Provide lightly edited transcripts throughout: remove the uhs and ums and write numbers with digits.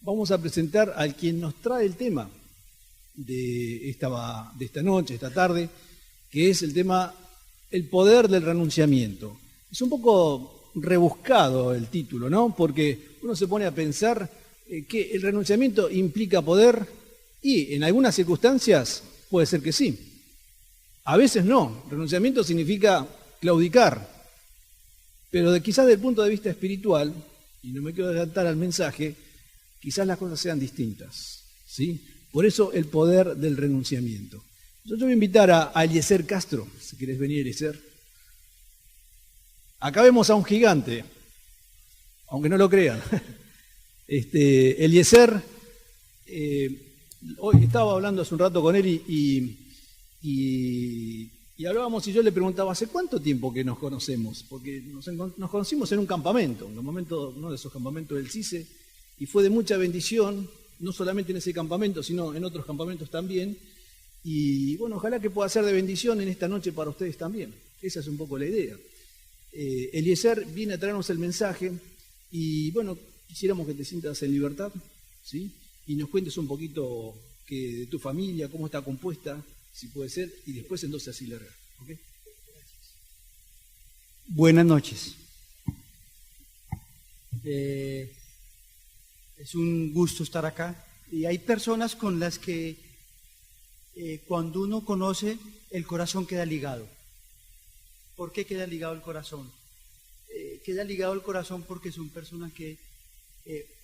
vamos a presentar al quien nos trae el tema de esta noche, esta tarde, que es el tema El poder del renunciamiento. Es un poco rebuscado el título, ¿no? Porque uno se pone a pensar que el renunciamiento implica poder y en algunas circunstancias puede ser que sí. A veces no. Renunciamiento significa claudicar. Pero quizás desde el punto de vista espiritual, y no me quiero adelantar al mensaje, quizás las cosas sean distintas, ¿sí? Por eso el poder del renunciamiento. Yo voy a invitar a Eliezer Castro, si querés venir, Eliezer. Acá vemos a un gigante, aunque no lo crean. Eliezer, hoy estaba hablando hace un rato con él y hablábamos y yo le preguntaba, ¿hace cuánto tiempo que nos conocemos? Porque nos conocimos en un campamento, uno de esos campamentos del CICE, y fue de mucha bendición, no solamente en ese campamento, sino en otros campamentos también. Y bueno, ojalá que pueda ser de bendición en esta noche para ustedes también. Esa es un poco la idea. Eliezer viene a traernos el mensaje y bueno, quisiéramos que te sientas en libertad, ¿sí? Y nos cuentes un poquito de tu familia, cómo está compuesta, si puede ser, y después entonces así largar. ¿Okay? Buenas noches. Es un gusto estar acá. Y hay personas con las que cuando uno conoce, el corazón queda ligado. ¿Por qué queda ligado el corazón? Queda ligado el corazón porque son personas que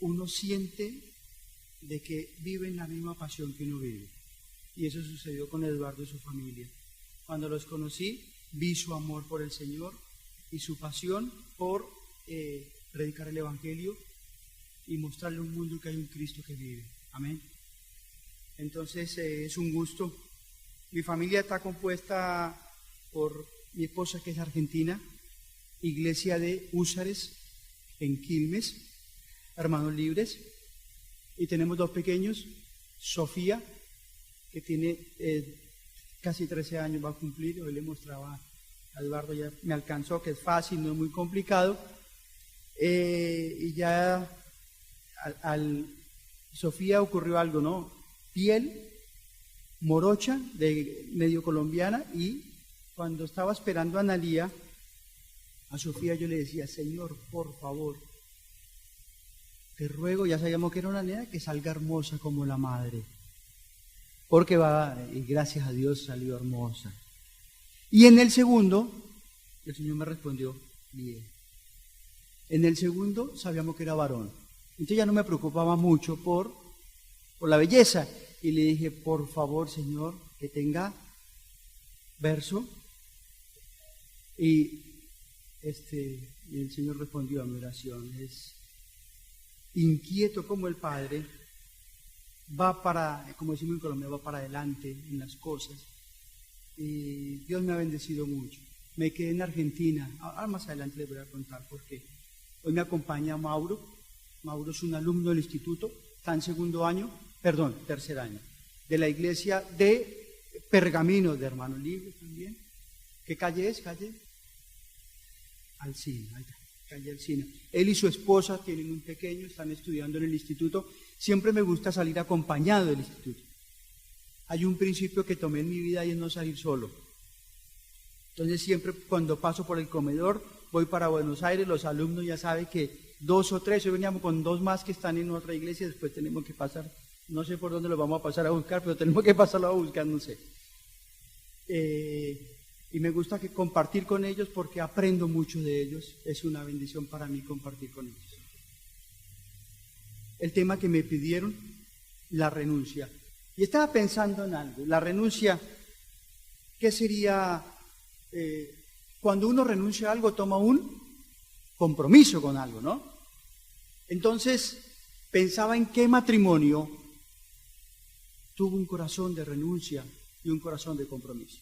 uno siente de que viven la misma pasión que uno vive. Y eso sucedió con Eduardo y su familia. Cuando los conocí, vi su amor por el Señor y su pasión por predicar el Evangelio y mostrarle a un mundo que hay un Cristo que vive. Amén. Entonces es un gusto. Mi familia está compuesta por mi esposa, que es argentina, iglesia de Húsares en Quilmes, Hermanos Libres, y tenemos dos pequeños, Sofía, que tiene casi 13 años, va a cumplir. Hoy le mostraba a Eduardo, ya me alcanzó, que es fácil, no es muy complicado. Y ya al Sofía ocurrió algo, ¿no? Piel morocha, de medio colombiana, y cuando estaba esperando a Analía, a Sofía yo le decía, Señor, por favor, te ruego, ya sabíamos que era una nena, que salga hermosa como la madre. Porque y gracias a Dios salió hermosa. Y en el segundo, el Señor me respondió, bien. En el segundo sabíamos que era varón. Entonces ya no me preocupaba mucho por la belleza. Y le dije, por favor, Señor, que tenga verso. Y el Señor respondió a mi oración. Es inquieto como el Padre. Va como decimos en Colombia, va para adelante en las cosas. Y Dios me ha bendecido mucho. Me quedé en Argentina. Ahora más adelante les voy a contar por qué. Hoy me acompaña Mauro. Mauro es un alumno del instituto, está en tercer año, de la iglesia de Pergamino, de Hermanos Libres también. ¿Qué calle es? Calle Alsina, calle Alsina. Él y su esposa tienen un pequeño, están estudiando en el instituto. Siempre me gusta salir acompañado del instituto. Hay un principio que tomé en mi vida y es no salir solo. Entonces siempre cuando paso por el comedor, voy para Buenos Aires, los alumnos ya saben que 2 o 3, hoy veníamos con 2 más que están en otra iglesia, después tenemos que pasar, no sé por dónde los vamos a pasar a buscar, pero tenemos que pasarlo a buscar, no sé. Y me gusta compartir con ellos porque aprendo mucho de ellos, es una bendición para mí compartir con ellos. El tema que me pidieron, la renuncia. Y estaba pensando en algo, la renuncia, ¿qué sería? Cuando uno renuncia a algo, toma un compromiso con algo, ¿no? Entonces, pensaba en qué matrimonio tuvo un corazón de renuncia y un corazón de compromiso.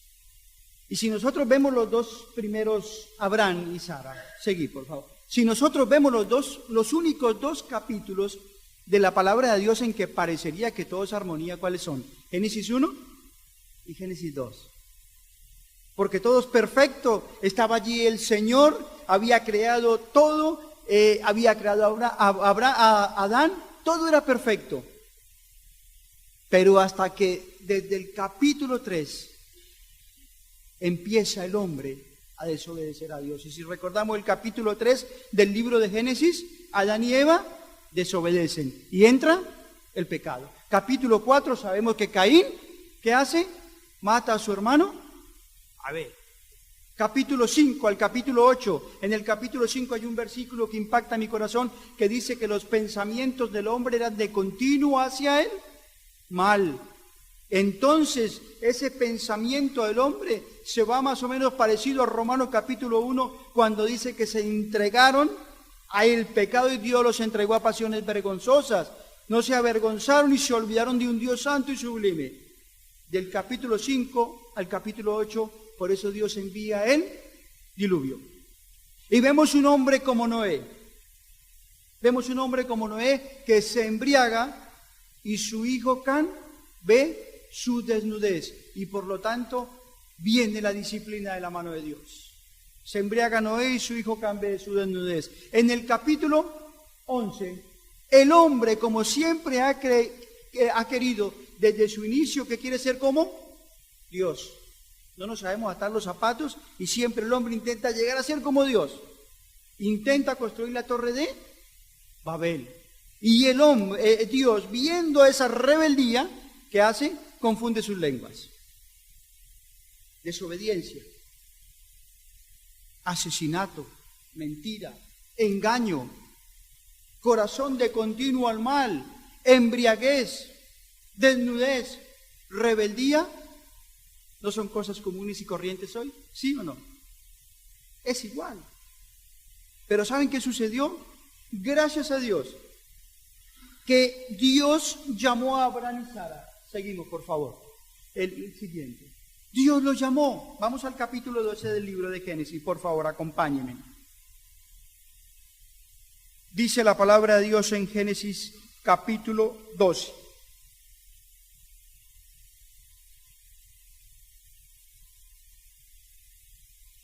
Y si nosotros vemos los dos primeros, Abraham y Sara, seguí por favor. Si nosotros vemos los únicos 2 capítulos de la palabra de Dios en que parecería que todo es armonía, ¿cuáles son? Génesis 1 y Génesis 2. Porque todo es perfecto, estaba allí el Señor, había creado todo, había creado a Adán todo era perfecto. Pero hasta que desde el capítulo 3 empieza el hombre a desobedecer a Dios. Y si recordamos el capítulo 3 del libro de Génesis, Adán y Eva desobedecen y entra el pecado. Capítulo 4 sabemos que Caín, ¿qué hace? Mata a su hermano Abel. Capítulo 5 al capítulo 8, en el capítulo 5 hay un versículo que impacta mi corazón que dice que los pensamientos del hombre eran de continuo hacia él mal. Entonces, ese pensamiento del hombre se va más o menos parecido a Romanos capítulo 1, cuando dice que se entregaron a el pecado y Dios los entregó a pasiones vergonzosas. No se avergonzaron y se olvidaron de un Dios santo y sublime. Del capítulo 5 al capítulo 8, por eso Dios envía el diluvio. Y vemos un hombre como Noé. Vemos un hombre como Noé que se embriaga y su hijo Can ve su desnudez y por lo tanto viene la disciplina de la mano de Dios. Se embriaga Noé y su hijo Can ve su desnudez. En el capítulo 11, el hombre, como siempre ha querido desde su inicio, que quiere ser como Dios. No nos sabemos atar los zapatos y siempre el hombre intenta llegar a ser como Dios. Intenta construir la torre de Babel. Y el hombre, Dios, viendo esa rebeldía, ¿qué hace? Confunde sus lenguas. Desobediencia, asesinato, mentira, engaño, corazón de continuo al mal, embriaguez, desnudez, rebeldía. ¿No son cosas comunes y corrientes hoy? ¿Sí o no? Es igual. Pero ¿saben qué sucedió? Gracias a Dios, que Dios llamó a Abraham y Sara. Seguimos, por favor. El siguiente. Dios los llamó. Vamos al capítulo 12 del libro de Génesis. Por favor, acompáñenme. Dice la palabra de Dios en Génesis capítulo 12.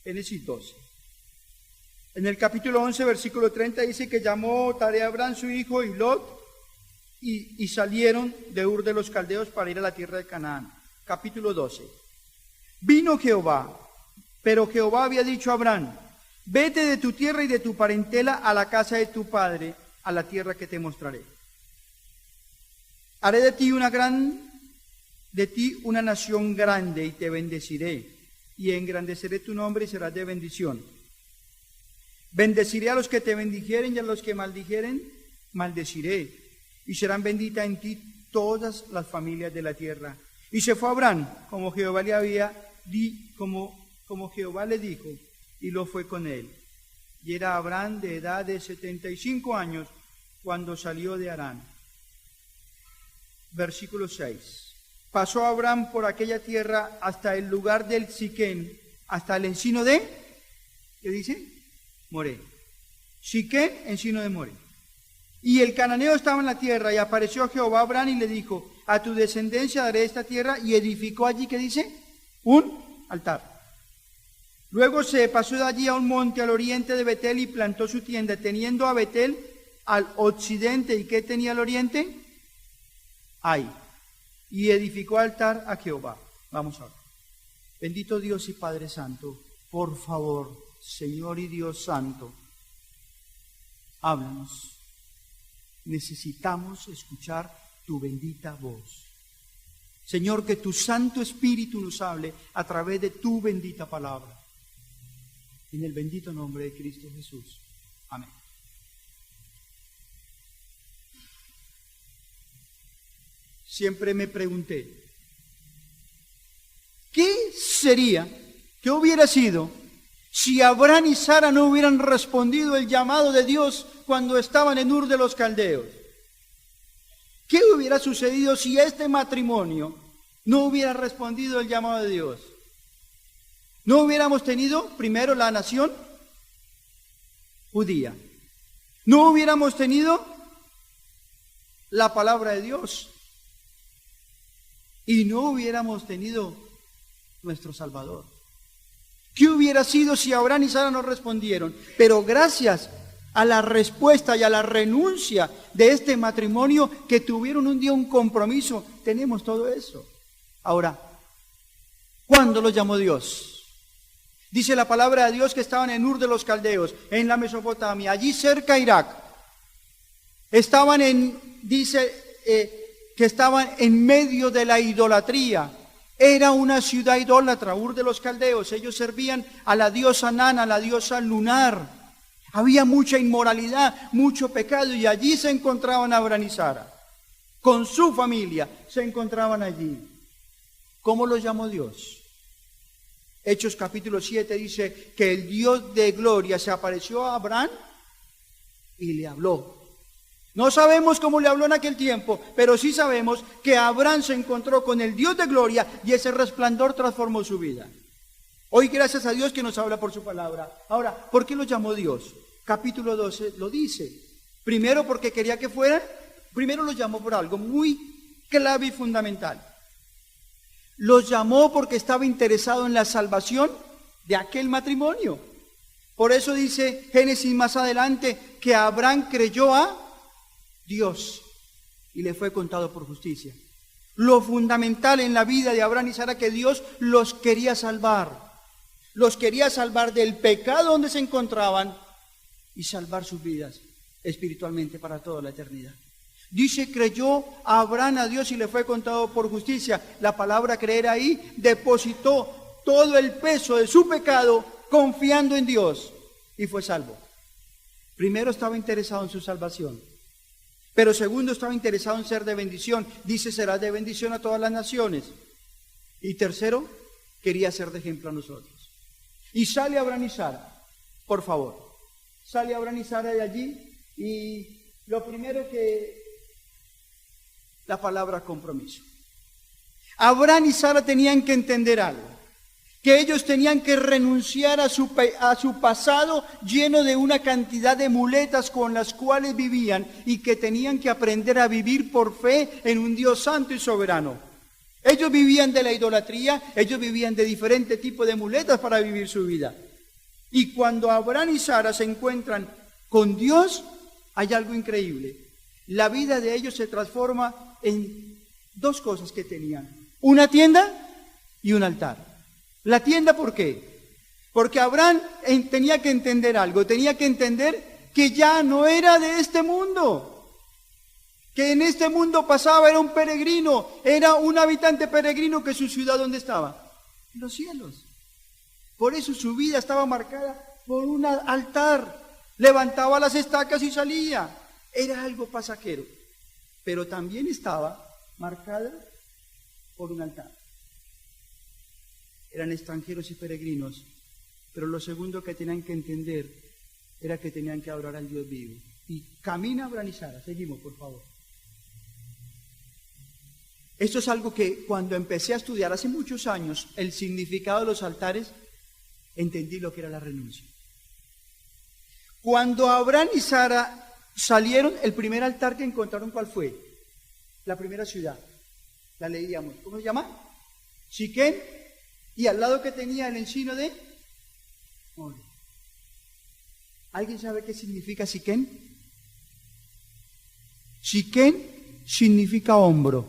Génesis 12. En el capítulo 11, versículo 30, dice que llamó Taré a Abraham su hijo y Lot, y salieron de Ur de los Caldeos para ir a la tierra de Canaán. Capítulo 12. Vino Jehová, pero Jehová había dicho a Abraham, vete de tu tierra y de tu parentela a la casa de tu padre, a la tierra que te mostraré. Haré de ti una nación grande y te bendeciré, y engrandeceré tu nombre y serás de bendición. Bendeciré a los que te bendijeren y a los que maldijeren, maldeciré, y serán benditas en ti todas las familias de la tierra. Y se fue Abraham, como Jehová le dijo, y lo fue con él. Y era Abraham de edad de 75 años cuando salió de Harán. Versículo 6. Pasó Abraham por aquella tierra hasta el lugar del Siquén, hasta el encino de, ¿qué dice? Moré. Siquén, encino de Moré. Y el cananeo estaba en la tierra, y apareció Jehová a Abraham y le dijo, a tu descendencia daré esta tierra, y edificó allí, ¿qué dice? Un altar. Luego se pasó de allí a un monte al oriente de Betel y plantó su tienda, teniendo a Betel al occidente. ¿Y qué tenía al oriente? Ai. Y edificó altar a Jehová. Vamos a ver. Bendito Dios y Padre Santo, por favor, Señor y Dios Santo, háblanos. Necesitamos escuchar tu bendita voz. Señor, que tu Santo Espíritu nos hable a través de tu bendita palabra. En el bendito nombre de Cristo Jesús. Amén. Siempre me pregunté, ¿qué sería, qué hubiera sido si Abraham y Sara no hubieran respondido el llamado de Dios cuando estaban en Ur de los Caldeos? ¿Qué hubiera sucedido si este matrimonio no hubiera respondido el llamado de Dios? ¿No hubiéramos tenido primero la nación judía? ¿No hubiéramos tenido la palabra de Dios? Y no hubiéramos tenido nuestro Salvador. ¿Qué hubiera sido si Abraham y Sara no respondieron? Pero gracias a la respuesta y a la renuncia de este matrimonio que tuvieron un día un compromiso. Tenemos todo eso. Ahora, ¿cuándo los llamó Dios? Dice la palabra de Dios que estaban en Ur de los Caldeos, en la Mesopotamia, allí cerca de Irak. Dice que estaban en medio de la idolatría. Era una ciudad idólatra, Ur de los Caldeos. Ellos servían a la diosa Nana, a la diosa lunar. Había mucha inmoralidad, mucho pecado, y allí se encontraban Abraham y Sara. Con su familia se encontraban allí. ¿Cómo los llamó Dios? Hechos capítulo 7 dice que el Dios de gloria se apareció a Abraham y le habló. No sabemos cómo le habló en aquel tiempo, pero sí sabemos que Abraham se encontró con el Dios de gloria y ese resplandor transformó su vida. Hoy, gracias a Dios que nos habla por su palabra. Ahora, ¿por qué lo llamó Dios? Capítulo 12 lo dice. Primero porque quería que fueran, primero los llamó por algo muy clave y fundamental. Los llamó porque estaba interesado en la salvación de aquel matrimonio. Por eso dice Génesis más adelante que Abraham creyó a Dios y le fue contado por justicia. Lo fundamental en la vida de Abraham y Sara que Dios los quería salvar. Los quería salvar del pecado donde se encontraban y salvar sus vidas espiritualmente para toda la eternidad. Dice, creyó Abraham a Dios y le fue contado por justicia. La palabra creer ahí depositó todo el peso de su pecado confiando en Dios y fue salvo. Primero estaba interesado en su salvación, pero segundo estaba interesado en ser de bendición. Dice, será de bendición a todas las naciones. Y tercero, quería ser de ejemplo a nosotros. Y sale Abraham y Sara, por favor. Sale Abraham y Sara de allí y lo primero que... la palabra compromiso. Abraham y Sara tenían que entender algo, que ellos tenían que renunciar a su pasado lleno de una cantidad de muletas con las cuales vivían y que tenían que aprender a vivir por fe en un Dios santo y soberano. Ellos vivían de la idolatría, ellos vivían de diferentes tipos de muletas para vivir su vida. Y cuando Abraham y Sara se encuentran con Dios, hay algo increíble. La vida de ellos se transforma en dos cosas que tenían: una tienda y un altar. La tienda, ¿por qué? Porque Abraham tenía que entender algo, tenía que entender que ya no era de este mundo, que en este mundo pasaba, era un peregrino, era un habitante peregrino, que su ciudad, ¿dónde estaba? En los cielos. Por eso su vida estaba marcada por un altar, levantaba las estacas y salía. Era algo pasajero, pero también estaba marcada por un altar. Eran extranjeros y peregrinos, pero lo segundo que tenían que entender era que tenían que adorar al Dios vivo. Y camina Abraham y Sara. Seguimos, por favor. Esto es algo que cuando empecé a estudiar hace muchos años el significado de los altares, entendí lo que era la renuncia. Cuando Abraham y Sara salieron, el primer altar que encontraron, ¿cuál fue? La primera ciudad. La leíamos. ¿Cómo se llama? Siquem. Y al lado que tenía el encino de More. ¿Alguien sabe qué significa Siquem? Siquem significa hombro,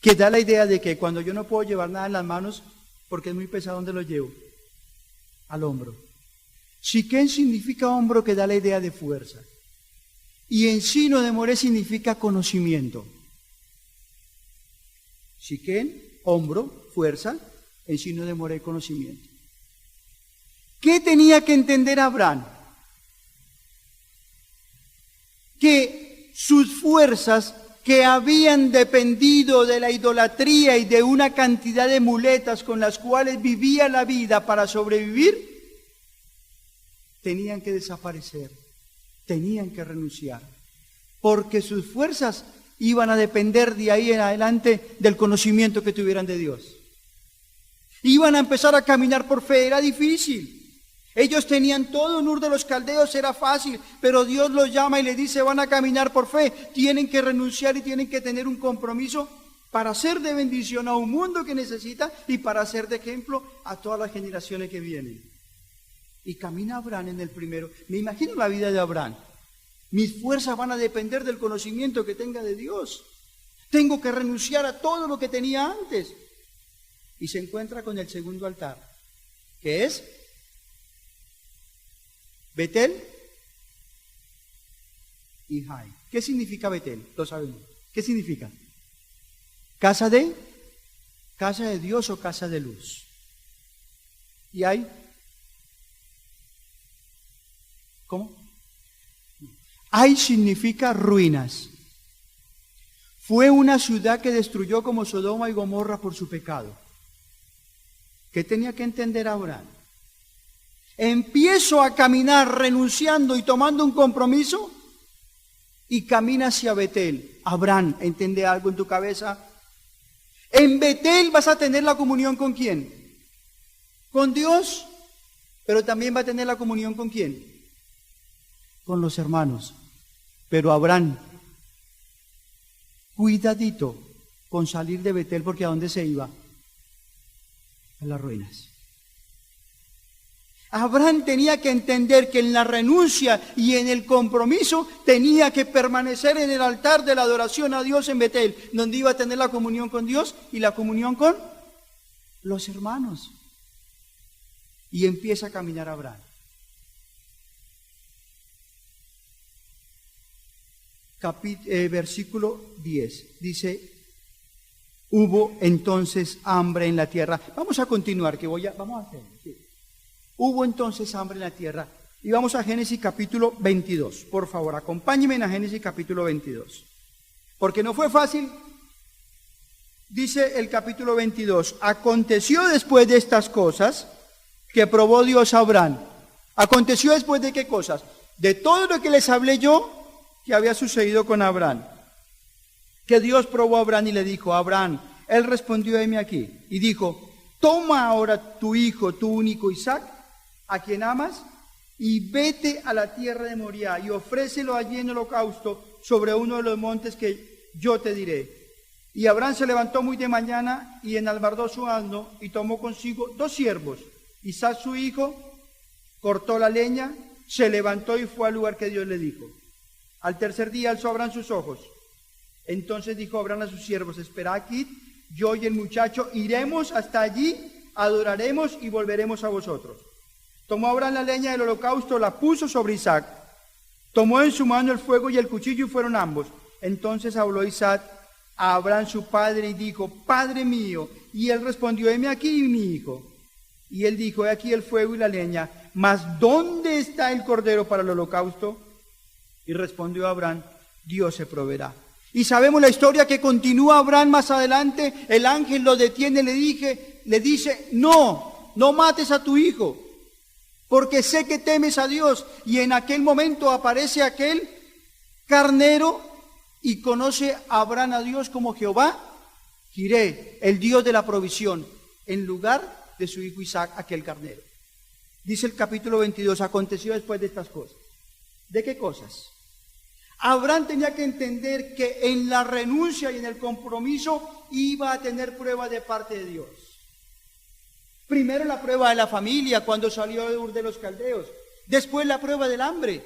que da la idea de que cuando yo no puedo llevar nada en las manos porque es muy pesado, ¿dónde lo llevo? Al hombro. Siquem significa hombro, que da la idea de fuerza. Y encino de More significa conocimiento. Siquem, hombro, fuerza. Encino de More, conocimiento. ¿Qué tenía que entender Abraham? Que sus fuerzas, que habían dependido de la idolatría y de una cantidad de muletas con las cuales vivía la vida para sobrevivir, tenían que desaparecer, tenían que renunciar, porque sus fuerzas iban a depender de ahí en adelante del conocimiento que tuvieran de Dios. Iban a empezar a caminar por fe, era difícil. Ellos tenían todo, en Ur de los Caldeos era fácil, pero Dios los llama y les dice, van a caminar por fe, tienen que renunciar y tienen que tener un compromiso para ser de bendición a un mundo que necesita y para ser de ejemplo a todas las generaciones que vienen. Y camina Abraham en el primero. Me imagino la vida de Abraham. Mis fuerzas van a depender del conocimiento que tenga de Dios. Tengo que renunciar a todo lo que tenía antes. Y se encuentra con el segundo altar, que es Betel y Jai. ¿Qué significa Betel? Lo sabemos. ¿Qué significa? Casa de Dios o casa de luz. ¿Y hay? ¿Cómo? Ai significa ruinas. Fue una ciudad que destruyó como Sodoma y Gomorra por su pecado. ¿Qué tenía que entender Abraham? Empiezo a caminar renunciando y tomando un compromiso y camina hacia Betel. Abraham, ¿entiende algo en tu cabeza? En Betel vas a tener la comunión ¿con quién? Con Dios, pero también va a tener la comunión ¿con quién? Con los hermanos. Pero Abraham, cuidadito con salir de Betel, porque ¿a dónde se iba? A las ruinas. Abraham tenía que entender que en la renuncia y en el compromiso tenía que permanecer en el altar de la adoración a Dios en Betel, donde iba a tener la comunión con Dios y la comunión con los hermanos. Y empieza a caminar Abraham. Versículo 10, dice, hubo entonces hambre en la tierra. Vamos a continuar, vamos a hacer. Sí. Hubo entonces hambre en la tierra. Y vamos a Génesis capítulo 22. Por favor, acompáñenme a Génesis capítulo 22. Porque no fue fácil. Dice el capítulo 22, aconteció después de estas cosas que probó Dios a Abraham. ¿Aconteció después de qué cosas? De todo lo que les hablé yo, que había sucedido con Abraham. Que Dios probó a Abraham y le dijo, Abraham, él respondió, heme aquí, y dijo, toma ahora tu hijo, tu único Isaac, a quien amas, y vete a la tierra de Moriah, y ofrécelo allí en holocausto sobre uno de los montes que yo te diré. Y Abraham se levantó muy de mañana, y enalbardó su asno, y tomó consigo 2 siervos. Isaac su hijo, cortó la leña, se levantó y fue al lugar que Dios le dijo. Al tercer día alzó Abraham sus ojos. Entonces dijo Abraham a sus siervos, esperad aquí, yo y el muchacho iremos hasta allí, adoraremos y volveremos a vosotros. Tomó Abraham la leña del holocausto, la puso sobre Isaac. Tomó en su mano el fuego y el cuchillo y fueron ambos. Entonces habló Isaac a Abraham su padre y dijo, Padre mío. Y él respondió, heme aquí mi hijo. Y él dijo, he aquí el fuego y la leña, mas ¿dónde está el cordero para el holocausto? Y respondió Abraham, Dios se proveerá. Y sabemos la historia que continúa Abraham más adelante. El ángel lo detiene, le dice, no mates a tu hijo, porque sé que temes a Dios. Y en aquel momento aparece aquel carnero y conoce a Abraham a Dios como Jehová Jireh, el Dios de la provisión, en lugar de su hijo Isaac, aquel carnero. Dice el capítulo 22, aconteció después de estas cosas. ¿De qué cosas? Abraham tenía que entender que en la renuncia y en el compromiso iba a tener prueba de parte de Dios. Primero la prueba de la familia cuando salió de Ur de los Caldeos. Después la prueba del hambre.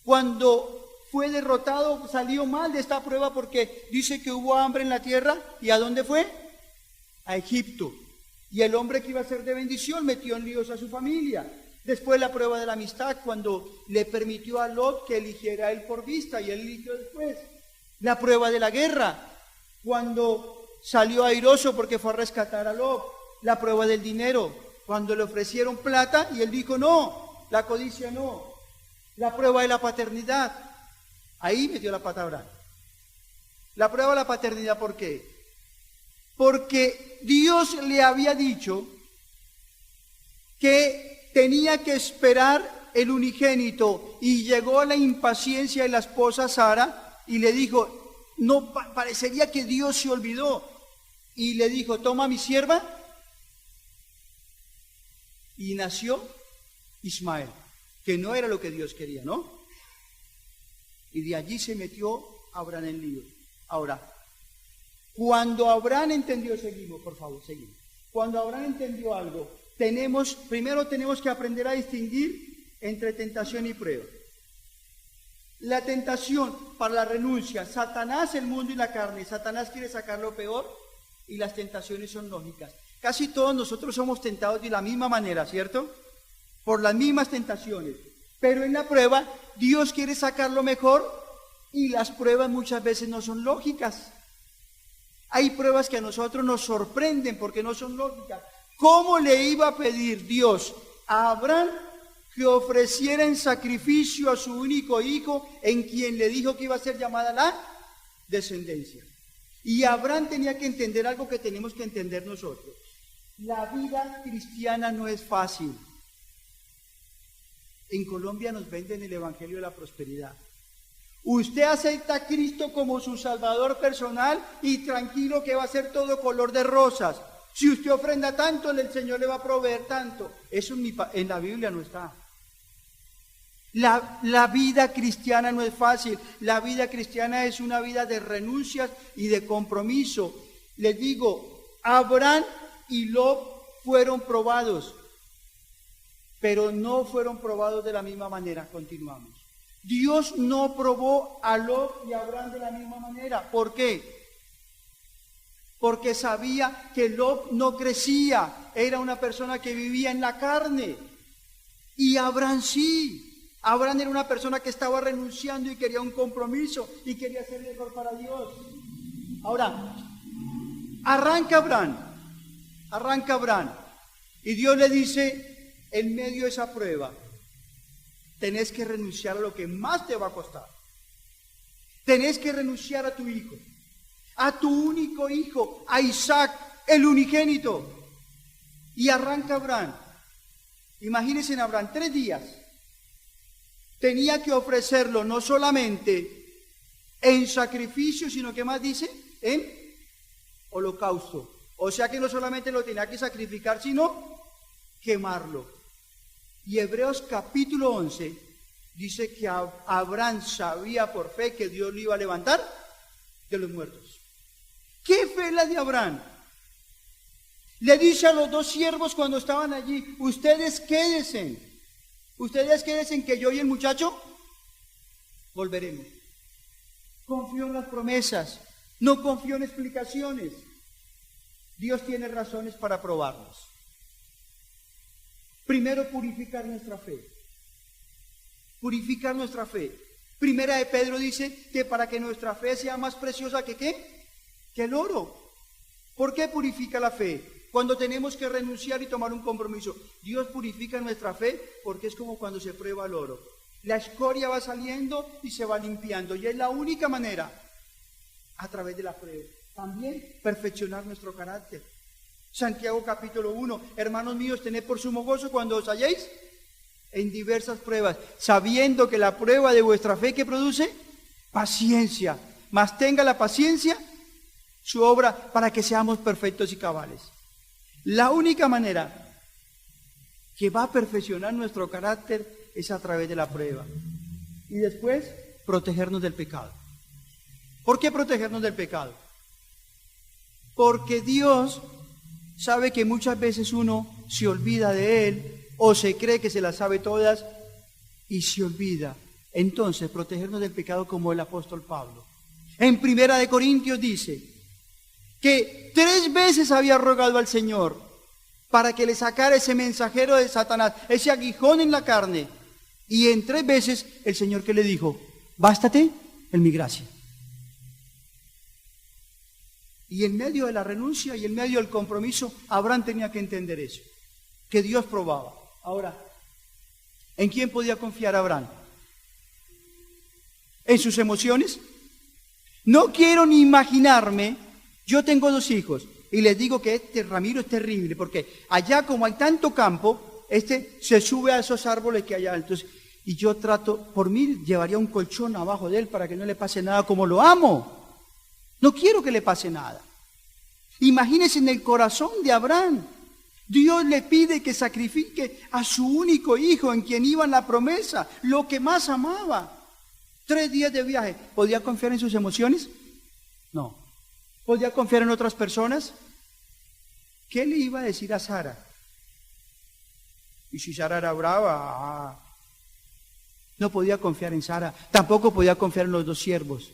Cuando fue derrotado salió mal de esta prueba porque dice que hubo hambre en la tierra. ¿Y a dónde fue? A Egipto. Y el hombre que iba a ser de bendición metió en líos a su familia. Después la prueba de la amistad, cuando le permitió a Lot que eligiera a él por vista, y él eligió después. La prueba de la guerra, cuando salió airoso porque fue a rescatar a Lot. La prueba del dinero, cuando le ofrecieron plata y él dijo no, la codicia no. La prueba de la paternidad, ahí metió la pata Abraham. La prueba de la paternidad, ¿por qué? Porque Dios le había dicho que tenía que esperar el unigénito, y llegó la impaciencia de la esposa Sara y le dijo, no, parecería que Dios se olvidó, y le dijo, toma a mi sierva, y nació Ismael, que no era lo que Dios quería, ¿no? Y de allí se metió Abraham en lío. Ahora, cuando Abraham entendió, seguimos, por favor, seguimos. Cuando Abraham entendió algo, primero tenemos que aprender a distinguir entre tentación y prueba. La tentación para la renuncia, Satanás, el mundo y la carne. Satanás quiere sacar lo peor y las tentaciones son lógicas. Casi todos nosotros somos tentados de la misma manera, ¿cierto? Por las mismas tentaciones. Pero en la prueba, Dios quiere sacar lo mejor y las pruebas muchas veces no son lógicas. Hay pruebas que a nosotros nos sorprenden porque no son lógicas. ¿Cómo le iba a pedir Dios a Abraham que ofreciera en sacrificio a su único hijo, en quien le dijo que iba a ser llamada la descendencia? Y Abraham tenía que entender algo que tenemos que entender nosotros. La vida cristiana no es fácil. En Colombia nos venden el evangelio de la prosperidad. Usted acepta a Cristo como su salvador personal y tranquilo que va a ser todo color de rosas. Si usted ofrenda tanto, el Señor le va a proveer tanto. Eso en la Biblia no está. La vida cristiana no es fácil. La vida cristiana es una vida de renuncias y de compromiso. Les digo, Abraham y Lot fueron probados, pero no fueron probados de la misma manera. Continuamos. Dios no probó a Lot y a Abraham de la misma manera. ¿Por qué? Porque sabía que Lot no crecía, era una persona que vivía en la carne. Y Abraham sí. Abraham era una persona que estaba renunciando y quería un compromiso y quería ser mejor para Dios. Ahora, arranca Abraham. Y Dios le dice, en medio de esa prueba, tenés que renunciar a lo que más te va a costar. Tenés que renunciar a tu hijo, a tu único hijo, a Isaac, el unigénito. Y arranca Abraham. Imagínense en Abraham, 3 días. Tenía que ofrecerlo no solamente en sacrificio, sino que más dice, en holocausto. O sea que no solamente lo tenía que sacrificar, sino quemarlo. Y Hebreos capítulo 11 dice que Abraham sabía por fe que Dios lo iba a levantar de los muertos. ¿Qué fe la de Abraham? Le dice a los 2 siervos cuando estaban allí, ustedes quédense que yo y el muchacho volveremos. Confío en las promesas, no confío en explicaciones. Dios tiene razones para probarnos. Primero, purificar nuestra fe. Purificar nuestra fe. Primera de Pedro dice que para que nuestra fe sea más preciosa que ¿qué? Que el oro. ¿Por qué purifica la fe? Cuando tenemos que renunciar y tomar un compromiso. Dios purifica nuestra fe porque es como cuando se prueba el oro. La escoria va saliendo y se va limpiando. Y es la única manera, a través de la prueba. También perfeccionar nuestro carácter. Santiago capítulo 1, hermanos míos, tened por sumo gozo cuando os halléis en diversas pruebas, sabiendo que la prueba de vuestra fe que produce paciencia, mas tenga la paciencia su obra para que seamos perfectos y cabales. La única manera que va a perfeccionar nuestro carácter es a través de la prueba. Y después, protegernos del pecado. ¿Por qué protegernos del pecado? Porque Dios sabe que muchas veces uno se olvida de Él o se cree que se las sabe todas y se olvida. Entonces, protegernos del pecado como el apóstol Pablo. En 1 Corintios dice que 3 veces había rogado al Señor para que le sacara ese mensajero de Satanás, ese aguijón en la carne. Y en 3 veces el Señor que le dijo, bástate en mi gracia. Y en medio de la renuncia y en medio del compromiso, Abraham tenía que entender eso, que Dios probaba. Ahora, ¿en quién podía confiar Abraham? ¿En sus emociones? No quiero ni imaginarme, yo tengo 2 hijos y les digo que este Ramiro es terrible porque allá como hay tanto campo, se sube a esos árboles que hay altos y yo trato, por mí llevaría un colchón abajo de él para que no le pase nada como lo amo. No quiero que le pase nada. Imagínense en el corazón de Abraham. Dios le pide que sacrifique a su único hijo en quien iba en la promesa, lo que más amaba. 3 días de viaje. ¿Podía confiar en sus emociones? No. ¿Podía confiar en otras personas? ¿Qué le iba a decir a Sara? Y si Sara era brava, no podía confiar en Sara, tampoco podía confiar en los dos siervos.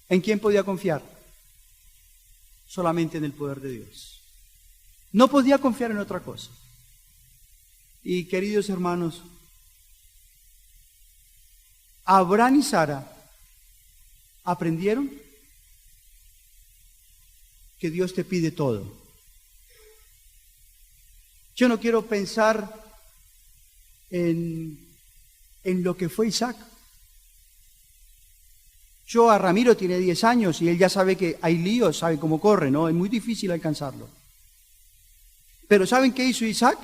¿En quién podía confiar? Solamente en el poder de Dios. No podía confiar en otra cosa. Y queridos hermanos, Abraham y Sara aprendieron que Dios te pide todo. Yo no quiero pensar en lo que fue Isaac. A Ramiro tiene 10 años y él ya sabe que hay líos, sabe cómo corre, ¿no? Es muy difícil alcanzarlo. Pero ¿saben qué hizo Isaac?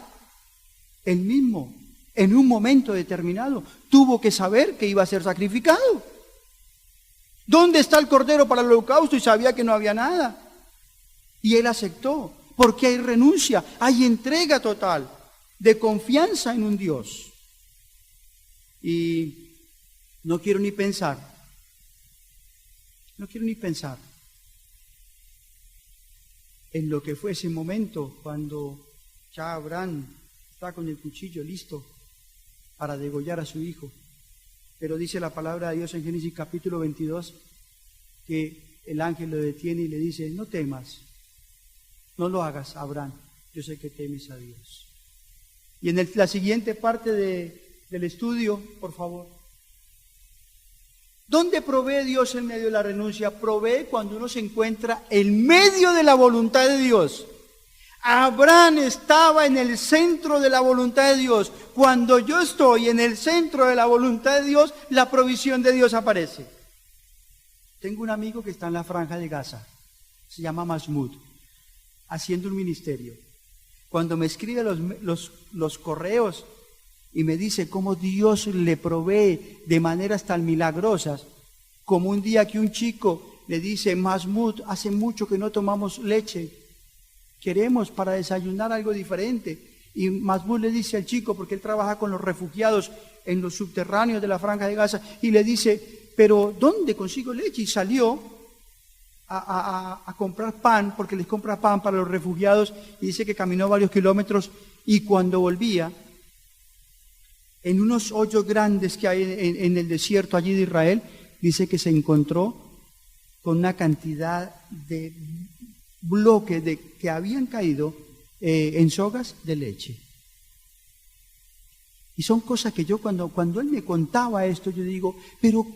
Él mismo, en un momento determinado, tuvo que saber que iba a ser sacrificado. ¿Dónde está el cordero para el holocausto? Y sabía que no había nada. Y él aceptó, porque hay renuncia, hay entrega total de confianza en un Dios. Y no quiero ni pensar en lo que fue ese momento cuando ya Abraham está con el cuchillo listo para degollar a su hijo. Pero dice la palabra de Dios en Génesis capítulo 22 que el ángel lo detiene y le dice: no temas, no lo hagas, Abraham, yo sé que temes a Dios. Y en la siguiente parte del estudio, por favor. ¿Dónde provee Dios en medio de la renuncia? Provee cuando uno se encuentra en medio de la voluntad de Dios. Abraham estaba en el centro de la voluntad de Dios. Cuando yo estoy en el centro de la voluntad de Dios, la provisión de Dios aparece. Tengo un amigo que está en la franja de Gaza, se llama Mahmoud, haciendo un ministerio. Cuando me escribe los correos y me dice cómo Dios le provee de maneras tan milagrosas, como un día que un chico le dice: Mahmoud, hace mucho que no tomamos leche, queremos para desayunar algo diferente. Y Mahmoud le dice al chico, porque él trabaja con los refugiados en los subterráneos de la franja de Gaza, y le dice: pero ¿dónde consigo leche? Y salió a comprar pan, porque les compra pan para los refugiados, y dice que caminó varios kilómetros, y cuando volvía, en unos hoyos grandes que hay en el desierto allí de Israel, dice que se encontró con una cantidad de bloques que habían caído en sogas de leche. Y son cosas que yo cuando él me contaba esto, yo digo, pero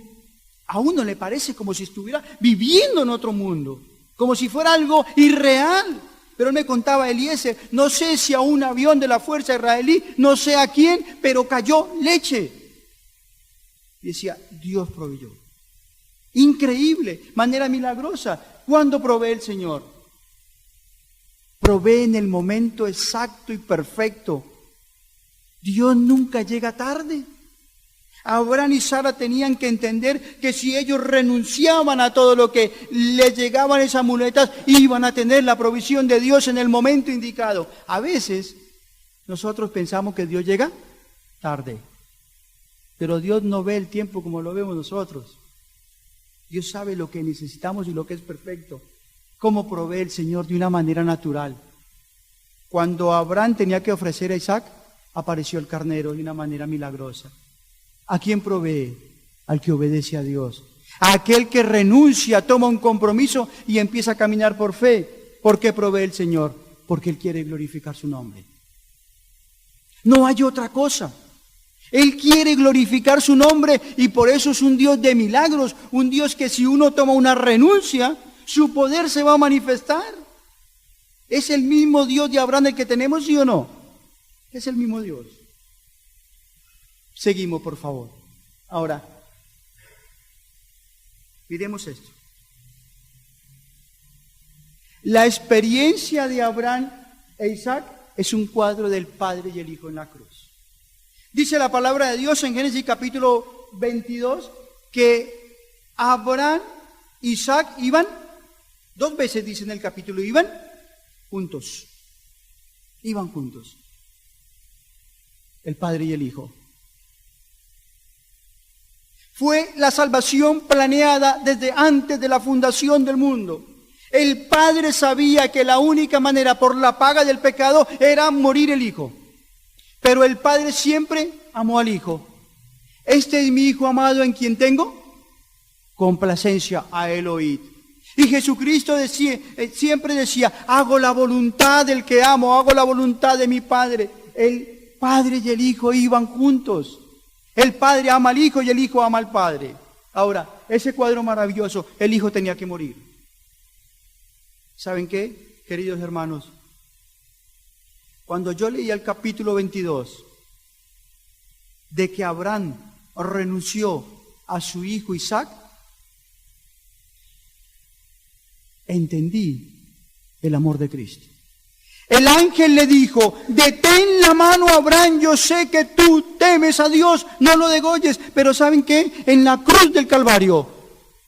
a uno le parece como si estuviera viviendo en otro mundo, como si fuera algo irreal. Pero él me contaba, Eliezer, no sé si a un avión de la fuerza israelí, no sé a quién, pero cayó leche. Y decía: Dios proveyó. Increíble, manera milagrosa. ¿Cuándo provee el Señor? Provee en el momento exacto y perfecto. Dios nunca llega tarde. Abraham y Sara tenían que entender que si ellos renunciaban a todo lo que les llegaban esas muletas, iban a tener la provisión de Dios en el momento indicado. A veces nosotros pensamos que Dios llega tarde, pero Dios no ve el tiempo como lo vemos nosotros. Dios sabe lo que necesitamos y lo que es perfecto. ¿Cómo provee el Señor? De una manera natural. Cuando Abraham tenía que ofrecer a Isaac, apareció el carnero de una manera milagrosa. ¿A quién provee? Al que obedece a Dios. A aquel que renuncia, toma un compromiso y empieza a caminar por fe. ¿Por qué provee el Señor? Porque Él quiere glorificar su nombre. No hay otra cosa. Él quiere glorificar su nombre y por eso es un Dios de milagros, un Dios que si uno toma una renuncia, su poder se va a manifestar. ¿Es el mismo Dios de Abraham el que tenemos, sí o no? Es el mismo Dios. Seguimos, por favor. Ahora, miremos esto. La experiencia de Abraham e Isaac es un cuadro del Padre y el Hijo en la cruz. Dice la palabra de Dios en Génesis capítulo 22 que Abraham y Isaac iban, 2 veces dice en el capítulo, iban juntos. Iban juntos. El Padre y el Hijo. Fue la salvación planeada desde antes de la fundación del mundo. El Padre sabía que la única manera por la paga del pecado era morir el Hijo. Pero el Padre siempre amó al Hijo. Este es mi Hijo amado en quien tengo complacencia, a él oíd. Y Jesucristo siempre decía, hago la voluntad del que amo, hago la voluntad de mi Padre. El Padre y el Hijo iban juntos. El Padre ama al Hijo y el Hijo ama al Padre. Ahora, ese cuadro maravilloso, el Hijo tenía que morir. ¿Saben qué, queridos hermanos? Cuando yo leía el capítulo 22, de que Abraham renunció a su hijo Isaac, entendí el amor de Cristo. El ángel le dijo, detén la mano a Abraham, yo sé que tú temes a Dios, no lo degolles. Pero ¿saben qué? En la cruz del Calvario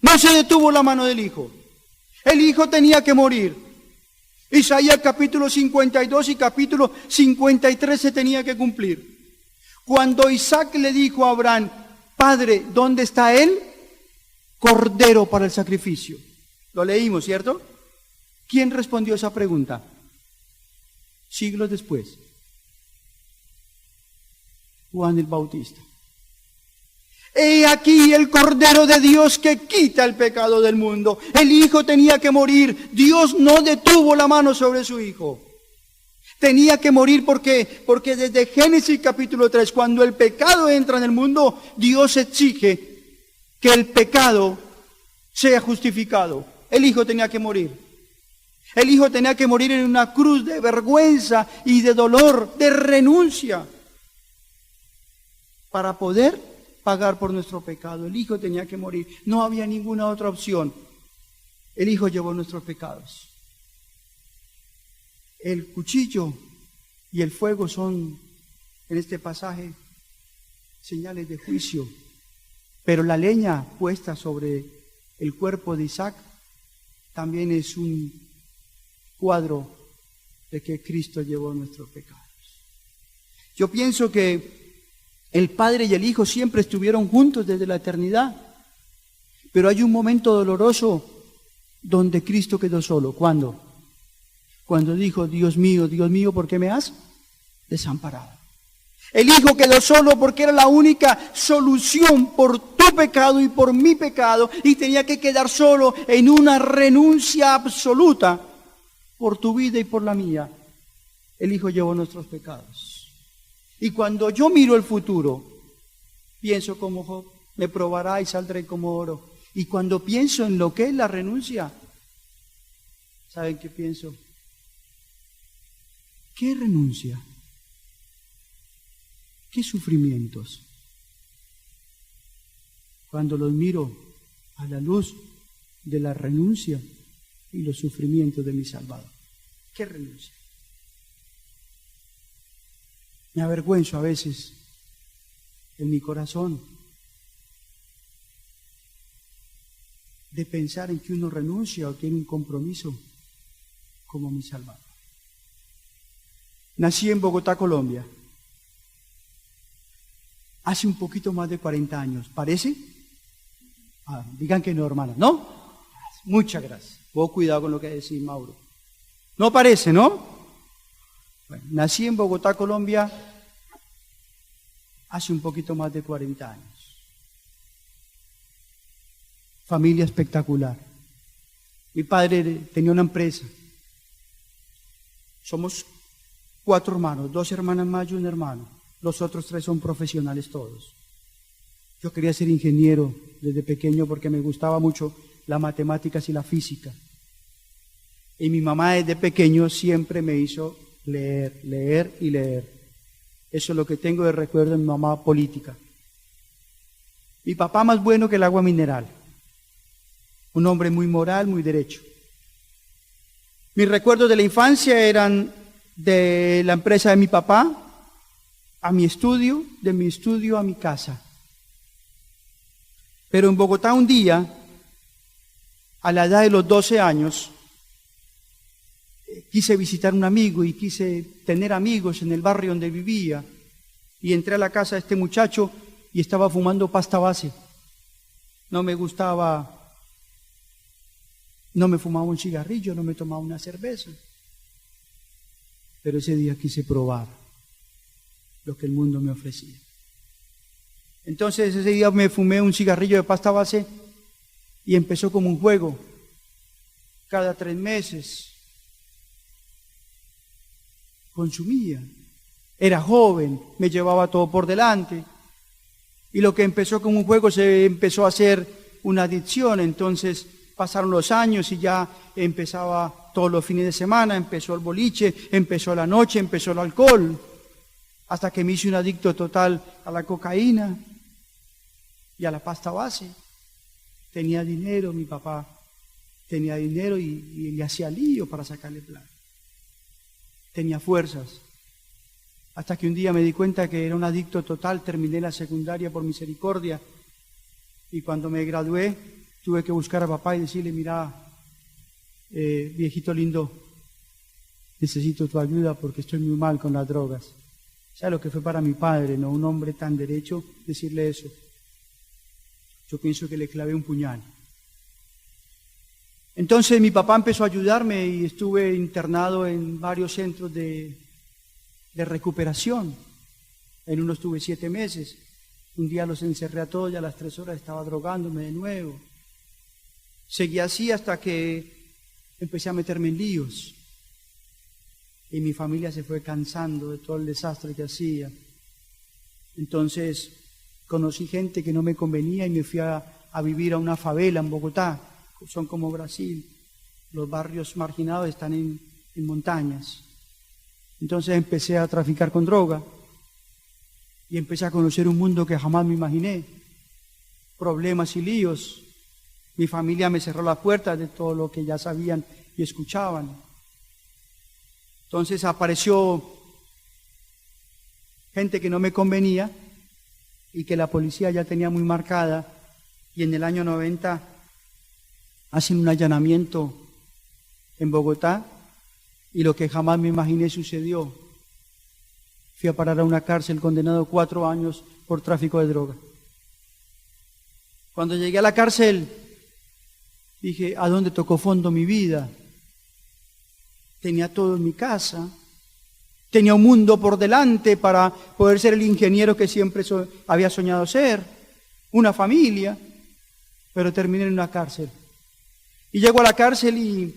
no se detuvo la mano del Hijo. El Hijo tenía que morir. Isaías capítulo 52 y capítulo 53 se tenía que cumplir. Cuando Isaac le dijo a Abraham, Padre, ¿dónde está él? Cordero para el sacrificio. Lo leímos, ¿cierto? ¿Quién respondió esa pregunta? Siglos después, Juan el Bautista. He aquí el Cordero de Dios que quita el pecado del mundo. El Hijo tenía que morir. Dios no detuvo la mano sobre su Hijo. Tenía que morir porque desde Génesis capítulo 3, cuando el pecado entra en el mundo, Dios exige que el pecado sea justificado. El Hijo tenía que morir. El Hijo tenía que morir en una cruz de vergüenza y de dolor, de renuncia, para poder pagar por nuestro pecado. El Hijo tenía que morir. No había ninguna otra opción. El Hijo llevó nuestros pecados. El cuchillo y el fuego son, en este pasaje, señales de juicio. Pero la leña puesta sobre el cuerpo de Isaac también es un cuadro de que Cristo llevó nuestros pecados. Yo pienso que el Padre y el Hijo siempre estuvieron juntos desde la eternidad, pero hay un momento doloroso donde Cristo quedó solo. ¿Cuándo? Cuando dijo, Dios mío, ¿por qué me has desamparado? El Hijo quedó solo porque era la única solución por tu pecado y por mi pecado, y tenía que quedar solo en una renuncia absoluta por tu vida y por la mía. El Hijo llevó nuestros pecados. Y cuando yo miro el futuro, pienso como Job, me probará y saldré como oro. Y cuando pienso en lo que es la renuncia, ¿saben qué pienso? ¿Qué renuncia? ¿Qué sufrimientos? Cuando los miro a la luz de la renuncia y los sufrimientos de mi Salvador. ¿Qué renuncia? Me avergüenzo a veces en mi corazón de pensar en que uno renuncia o tiene un compromiso como mi Salvador. Nací en Bogotá, Colombia, hace un poquito más de 40 años. ¿Parece? Digan que no, hermana. ¿No? Muchas gracias. Vos cuidado con lo que decís, Mauro. No parece, ¿no? Bueno, nací en Bogotá, Colombia, hace un poquito más de 40 años. Familia espectacular. Mi padre tenía una empresa. Somos 4 hermanos, 2 hermanas más y un hermano. Los otros 3 son profesionales todos. Yo quería ser ingeniero desde pequeño porque me gustaba mucho las matemáticas y la física. Y mi mamá desde pequeño siempre me hizo leer, leer y leer. Eso es lo que tengo de recuerdo de mi mamá política. Mi papá más bueno que el agua mineral. Un hombre muy moral, muy derecho. Mis recuerdos de la infancia eran de la empresa de mi papá, a mi estudio, de mi estudio a mi casa. Pero en Bogotá un día, a la edad de los 12 años, quise visitar a un amigo y quise tener amigos en el barrio donde vivía. Y entré a la casa de este muchacho y estaba fumando pasta base. No me gustaba, no me fumaba un cigarrillo, no me tomaba una cerveza. Pero ese día quise probar. lo que el mundo me ofrecía. Entonces ese día me fumé un cigarrillo de pasta base y empezó como un juego. Cada 3 meses consumía. Era joven, me llevaba todo por delante. Y lo que empezó como un juego se empezó a hacer una adicción. Entonces pasaron los años y ya empezaba todos los fines de semana, empezó el boliche, empezó la noche, empezó el alcohol, hasta que me hice un adicto total a la cocaína y a la pasta base. Tenía dinero, mi papá tenía dinero y le hacía lío para sacarle plata. Tenía fuerzas. Hasta que un día me di cuenta que era un adicto total, terminé la secundaria por misericordia y cuando me gradué tuve que buscar a papá y decirle, mira, viejito lindo, necesito tu ayuda porque estoy muy mal con las drogas. ¿Sabes lo que fue para mi padre, no? Un hombre tan derecho, decirle eso. Yo pienso que le clavé un puñal. Entonces mi papá empezó a ayudarme y estuve internado en varios centros de recuperación. En uno estuve 7 meses. Un día los encerré a todos y a las 3 horas estaba drogándome de nuevo. Seguí así hasta que empecé a meterme en líos. Y mi familia se fue cansando de todo el desastre que hacía. Entonces conocí gente que no me convenía y me fui a vivir a una favela en Bogotá. Son como Brasil. Los barrios marginados están en montañas. Entonces empecé a traficar con droga y empecé a conocer un mundo que jamás me imaginé. Problemas y líos. Mi familia me cerró las puertas de todo lo que ya sabían y escuchaban. Entonces apareció gente que no me convenía y que la policía ya tenía muy marcada, y en el año 90 hacen un allanamiento en Bogotá y lo que jamás me imaginé sucedió. Fui a parar a una cárcel condenado 4 años por tráfico de droga. Cuando llegué a la cárcel dije, ¿a dónde tocó fondo mi vida? Tenía todo en mi casa, tenía un mundo por delante para poder ser el ingeniero que siempre había soñado ser, una familia, pero terminé en una cárcel. Y llego a la cárcel y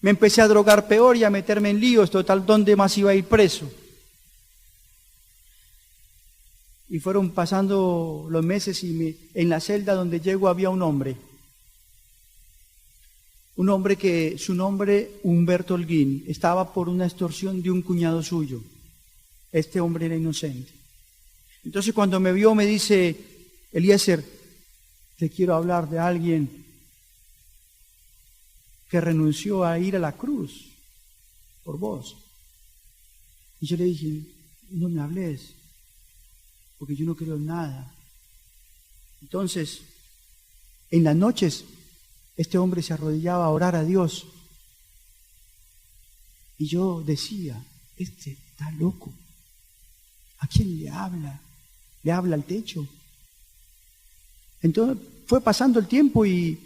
me empecé a drogar peor y a meterme en líos, total, ¿dónde más iba a ir preso? Y fueron pasando los meses y en la celda donde llego había un hombre que su nombre, Humberto Holguín, estaba por una extorsión de un cuñado suyo. Este hombre era inocente. Entonces cuando me vio me dice, Eliezer, te quiero hablar de alguien que renunció a ir a la cruz por vos. Y yo le dije, no me hables, porque yo no creo en nada. Entonces, en las noches, este hombre se arrodillaba a orar a Dios. Y yo decía, este está loco. ¿A quién le habla? ¿Le habla al techo? Entonces fue pasando el tiempo y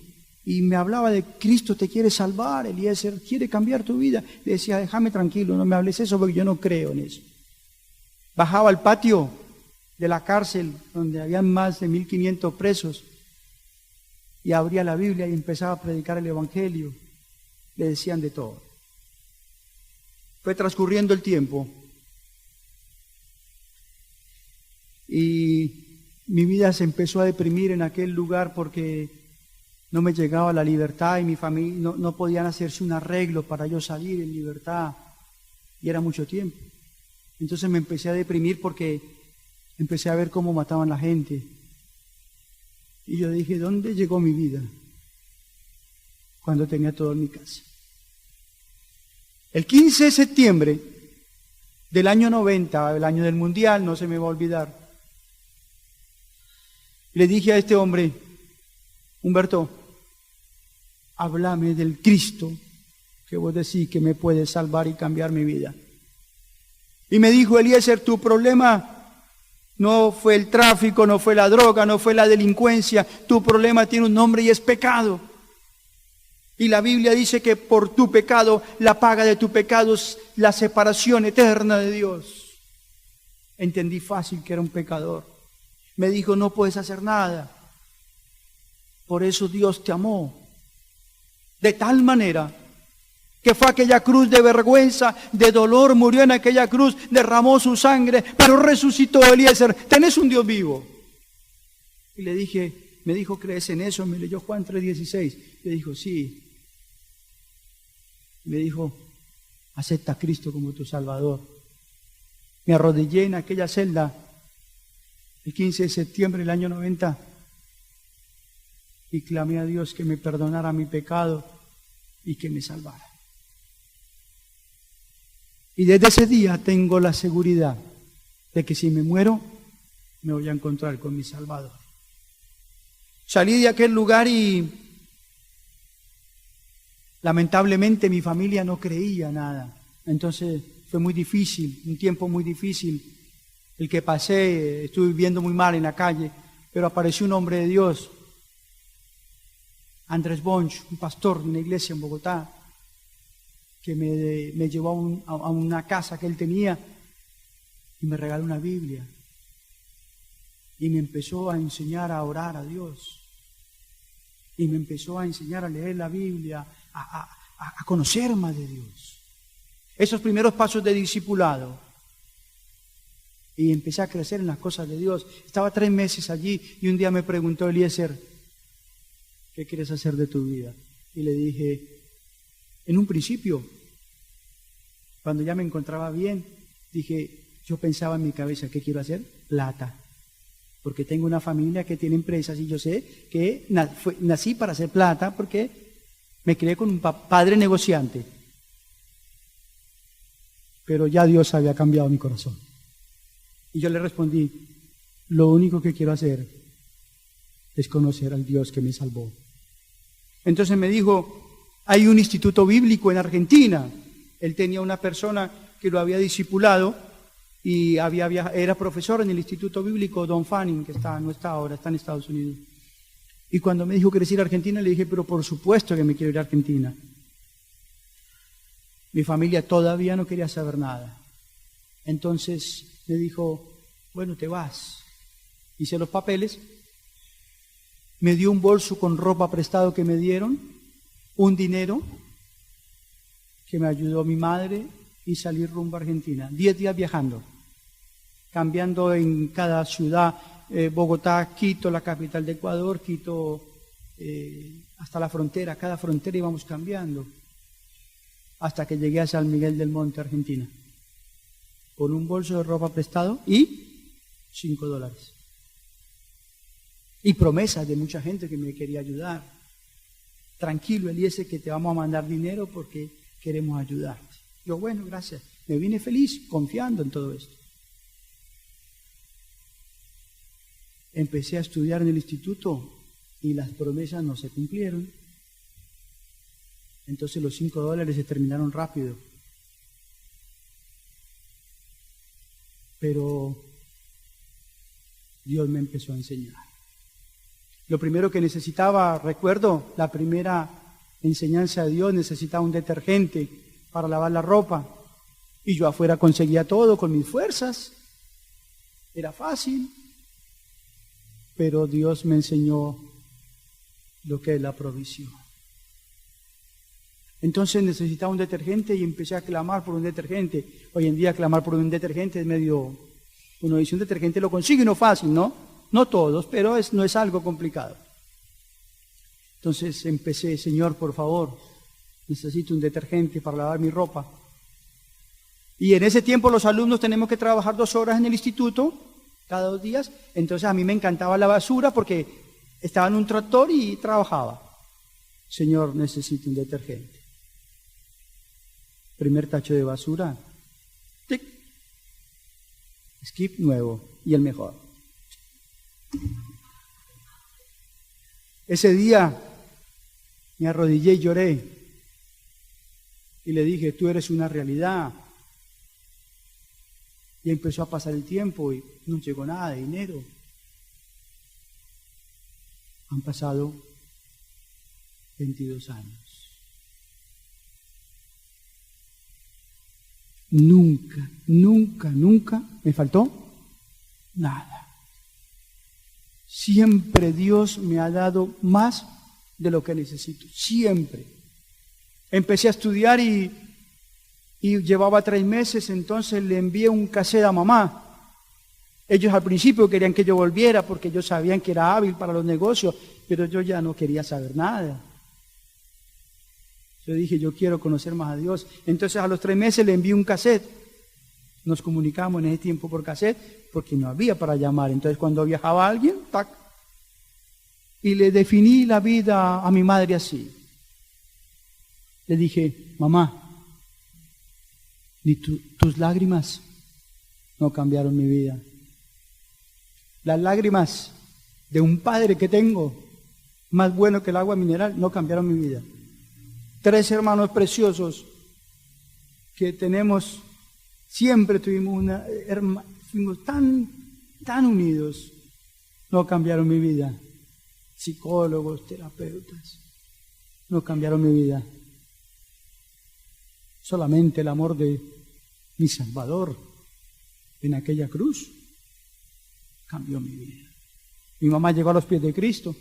me hablaba de Cristo te quiere salvar, Eliezer, quiere cambiar tu vida. Le decía, déjame tranquilo, no me hables eso porque yo no creo en eso. Bajaba al patio de la cárcel donde habían más de 1500 presos y abría la Biblia y empezaba a predicar el Evangelio. Le decían de todo. Fue transcurriendo el tiempo y mi vida se empezó a deprimir en aquel lugar porque no me llegaba la libertad y mi familia no podían hacerse un arreglo para yo salir en libertad y era mucho tiempo. Entonces me empecé a deprimir porque empecé a ver cómo mataban a la gente. Y yo dije, ¿dónde llegó mi vida? Cuando tenía todo en mi casa. El 15 de septiembre del año 90, el año del Mundial, no se me va a olvidar, le dije a este hombre, Humberto, háblame del Cristo que vos decís que me puede salvar y cambiar mi vida. Y me dijo, Eliezer, tu problema no fue el tráfico, no fue la droga, no fue la delincuencia. Tu problema tiene un nombre y es pecado. Y la Biblia dice que por tu pecado, la paga de tu pecado es la separación eterna de Dios. Entendí fácil que era un pecador. Me dijo, no puedes hacer nada. Por eso Dios te amó. De tal manera que fue aquella cruz de vergüenza, de dolor, murió en aquella cruz, derramó su sangre, pero resucitó. Eliezer, tenés un Dios vivo. Y le dije, me dijo, ¿crees en eso? Me leyó Juan 3:16. Le dijo, sí. Me dijo, acepta a Cristo como tu Salvador. Me arrodillé en aquella celda el 15 de septiembre del año 90 y clamé a Dios que me perdonara mi pecado y que me salvara. Y desde ese día tengo la seguridad de que si me muero, me voy a encontrar con mi Salvador. Salí de aquel lugar y lamentablemente mi familia no creía nada. Entonces fue muy difícil, un tiempo muy difícil el que pasé. Estuve viviendo muy mal en la calle, pero apareció un hombre de Dios, Andrés Bonch, un pastor de una iglesia en Bogotá, que me llevó a una casa que él tenía y me regaló una Biblia. Y me empezó a enseñar a orar a Dios. Y me empezó a enseñar a leer la Biblia, a conocer más de Dios. Esos primeros pasos de discipulado. Y empecé a crecer en las cosas de Dios. Estaba 3 meses allí y un día me preguntó Eliezer, ¿qué quieres hacer de tu vida? Y le dije, en un principio, cuando ya me encontraba bien, dije, yo pensaba en mi cabeza, ¿qué quiero hacer? Plata. Porque tengo una familia que tiene empresas y yo sé que nací para hacer plata porque me crié con un padre negociante. Pero ya Dios había cambiado mi corazón. Y yo le respondí, lo único que quiero hacer es conocer al Dios que me salvó. Entonces me dijo, hay un instituto bíblico en Argentina. Él tenía una persona que lo había discipulado y era profesor en el instituto bíblico Don Fanning, que no está ahora, está en Estados Unidos. Y cuando me dijo, ¿quieres ir a Argentina? Le dije, pero por supuesto que me quiero ir a Argentina. Mi familia todavía no quería saber nada. Entonces me dijo, bueno, te vas. Hice los papeles, me dio un bolso con ropa prestado que me dieron, un dinero que me ayudó mi madre y salí rumbo a Argentina. 10 días viajando, cambiando en cada ciudad, Bogotá, Quito, la capital de Ecuador, Quito, hasta la frontera, cada frontera íbamos cambiando, hasta que llegué a San Miguel del Monte, Argentina, con un bolso de ropa prestado y $5. Y promesas de mucha gente que me quería ayudar. Tranquilo, Eliezer, que te vamos a mandar dinero porque queremos ayudarte. Yo, bueno, gracias. Me vine feliz, confiando en todo esto. Empecé a estudiar en el instituto y las promesas no se cumplieron. Entonces los $5 se terminaron rápido. Pero Dios me empezó a enseñar. Lo primero que necesitaba, recuerdo, la primera enseñanza de Dios, necesitaba un detergente para lavar la ropa. Y yo afuera conseguía todo con mis fuerzas. Era fácil. Pero Dios me enseñó lo que es la provisión. Entonces necesitaba un detergente y empecé a clamar por un detergente. Hoy en día clamar por un detergente es medio... Uno dice, un detergente lo consigue, no fácil, ¿no? No todos, pero no es algo complicado. Entonces empecé, Señor, por favor, necesito un detergente para lavar mi ropa. Y en ese tiempo los alumnos tenemos que trabajar 2 horas en el instituto, cada 2 días. Entonces a mí me encantaba la basura porque estaba en un tractor y trabajaba. Señor, necesito un detergente. Primer tacho de basura, tic, skip nuevo y el mejor. Ese día me arrodillé y lloré y le dije, tú eres una realidad. Y empezó a pasar el tiempo y no llegó nada de dinero. Han pasado 22 años. Nunca me faltó nada. Siempre Dios me ha dado más de lo que necesito, siempre. Empecé a estudiar y llevaba 3 meses, entonces le envié un cassette a mamá. Ellos al principio querían que yo volviera porque ellos sabían que era hábil para los negocios, pero yo ya no quería saber nada. Yo dije, yo quiero conocer más a Dios. Entonces a los 3 meses le envié un cassette. Nos comunicamos en ese tiempo por cassette porque no había para llamar. Entonces cuando viajaba alguien, tac. Y le definí la vida a mi madre así. Le dije, mamá, ni tus lágrimas no cambiaron mi vida. Las lágrimas de un padre que tengo, más bueno que el agua mineral, no cambiaron mi vida. 3 hermanos preciosos que tenemos, siempre tuvimos fuimos tan unidos, no cambiaron mi vida. Psicólogos, terapeutas, no cambiaron mi vida. Solamente el amor de mi Salvador en aquella cruz cambió mi vida. Mi mamá llegó a los pies de Cristo,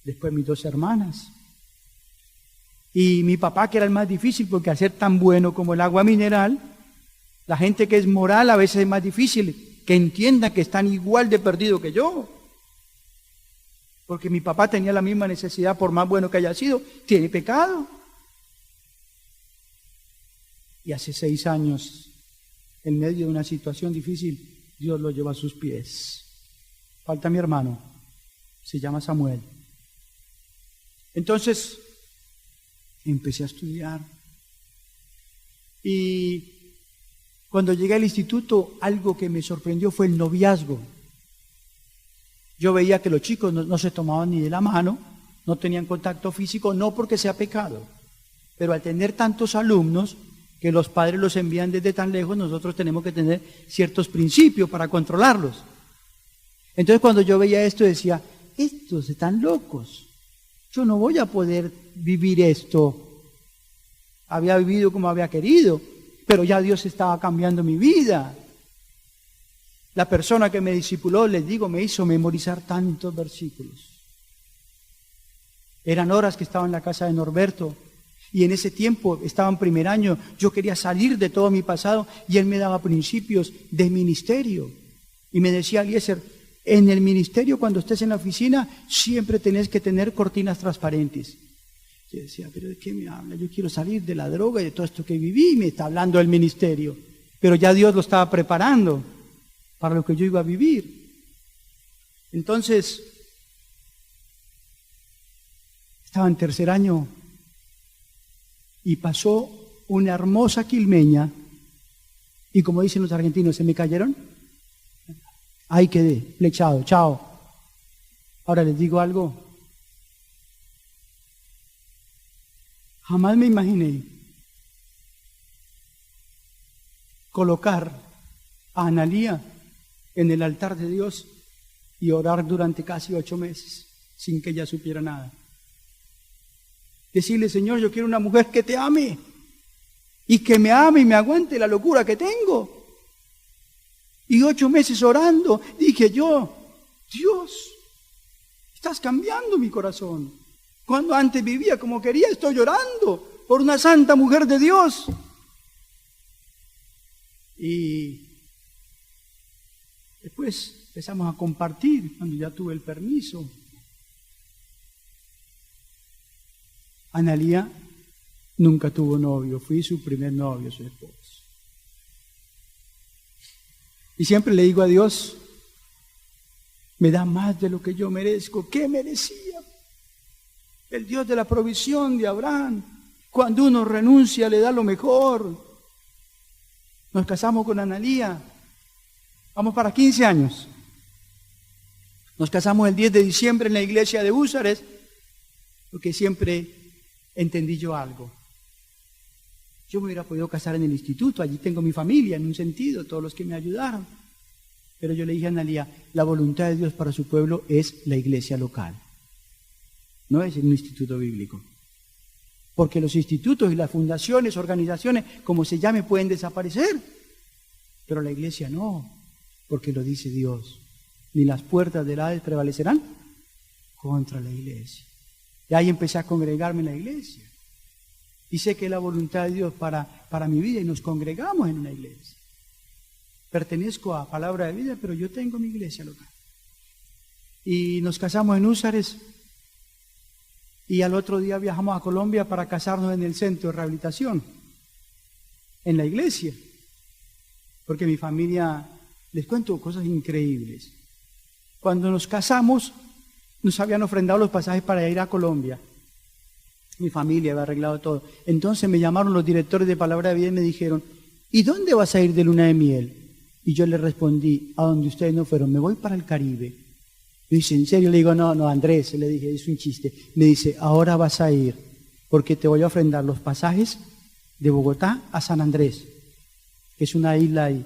después mis 2 hermanas, y mi papá, que era el más difícil, porque al ser tan bueno como el agua mineral, la gente que es moral a veces es más difícil que entienda que están igual de perdidos que yo. Porque mi papá tenía la misma necesidad, por más bueno que haya sido, tiene pecado. Y hace 6 años, en medio de una situación difícil, Dios lo lleva a sus pies. Falta mi hermano, se llama Samuel. Entonces, empecé a estudiar. Y cuando llegué al instituto, algo que me sorprendió fue el noviazgo. Yo veía que los chicos no se tomaban ni de la mano, no tenían contacto físico, no porque sea pecado, pero al tener tantos alumnos que los padres los envían desde tan lejos, nosotros tenemos que tener ciertos principios para controlarlos. Entonces cuando yo veía esto decía, estos están locos, yo no voy a poder vivir esto. Había vivido como había querido, pero ya Dios estaba cambiando mi vida. La persona que me discipuló, les digo, me hizo memorizar tantos versículos. Eran horas que estaba en la casa de Norberto y en ese tiempo estaba en primer año. Yo quería salir de todo mi pasado y él me daba principios de ministerio. Y me decía, Eliezer, en el ministerio cuando estés en la oficina siempre tenés que tener cortinas transparentes. Yo decía, pero ¿de qué me habla? Yo quiero salir de la droga y de todo esto que viví y me está hablando del ministerio. Pero ya Dios lo estaba preparando para lo que yo iba a vivir. Entonces, estaba en tercer año y pasó una hermosa quilmeña y como dicen los argentinos, ¿se me cayeron? Ahí quedé, flechado, chao. Ahora les digo algo. Jamás me imaginé colocar a Analía en el altar de Dios y orar durante casi 8 meses sin que ella supiera nada. Decirle, Señor, yo quiero una mujer que te ame y que me ame y me aguante la locura que tengo. Y 8 meses orando, dije yo, Dios, estás cambiando mi corazón. Cuando antes vivía como quería, estoy llorando por una santa mujer de Dios. Y después empezamos a compartir cuando ya tuve el permiso. Analía nunca tuvo novio, fui su primer novio, su esposo. Y siempre le digo a Dios, me da más de lo que yo merezco. ¿Qué merecía? El Dios de la provisión de Abraham, cuando uno renuncia le da lo mejor. Nos casamos con Analía, vamos para 15 años. Nos casamos el 10 de diciembre en la iglesia de Húsares, porque siempre entendí yo algo. Yo me hubiera podido casar en el instituto, allí tengo mi familia, en un sentido, todos los que me ayudaron. Pero yo le dije a Analía, la voluntad de Dios para su pueblo es la iglesia local, no es un instituto bíblico. Porque los institutos y las fundaciones, organizaciones, como se llame, pueden desaparecer, pero la iglesia no. porque lo dice Dios. Ni las puertas del Hades prevalecerán contra la iglesia. Y ahí empecé a congregarme en la iglesia. Y sé que es la voluntad de Dios para mi vida y nos congregamos en una iglesia. Pertenezco a Palabra de Vida, pero yo tengo mi iglesia local. Y nos casamos en Húsares y al otro día viajamos a Colombia para casarnos en el centro de rehabilitación, en la iglesia. Porque mi familia, les cuento cosas increíbles. Cuando nos casamos, nos habían ofrendado los pasajes para ir a Colombia. Mi familia había arreglado todo. Entonces me llamaron los directores de Palabra de Vida y me dijeron, ¿y dónde vas a ir de luna de miel? Y yo le respondí, a donde ustedes no fueron, me voy para el Caribe. Me dice, ¿en serio? Le digo, no, Andrés, le dije, es un chiste. Me dice, ahora vas a ir, porque te voy a ofrendar los pasajes de Bogotá a San Andrés, que es una isla ahí.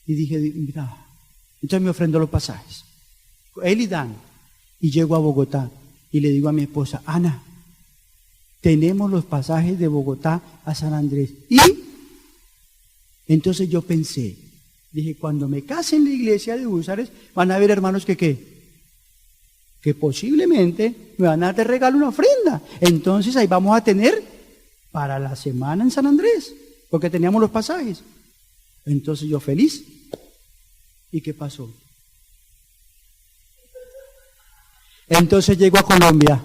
Y dije, mira, entonces me ofrendó los pasajes. Él y Dan. Y llego a Bogotá y le digo a mi esposa, Ana, tenemos los pasajes de Bogotá a San Andrés. Y entonces yo pensé, dije, cuando me case en la iglesia de Húsares, van a haber hermanos que posiblemente me van a dar de regalo una ofrenda. Entonces ahí vamos a tener para la semana en San Andrés, porque teníamos los pasajes. Entonces yo feliz. ¿Y qué pasó? Entonces llego a Colombia.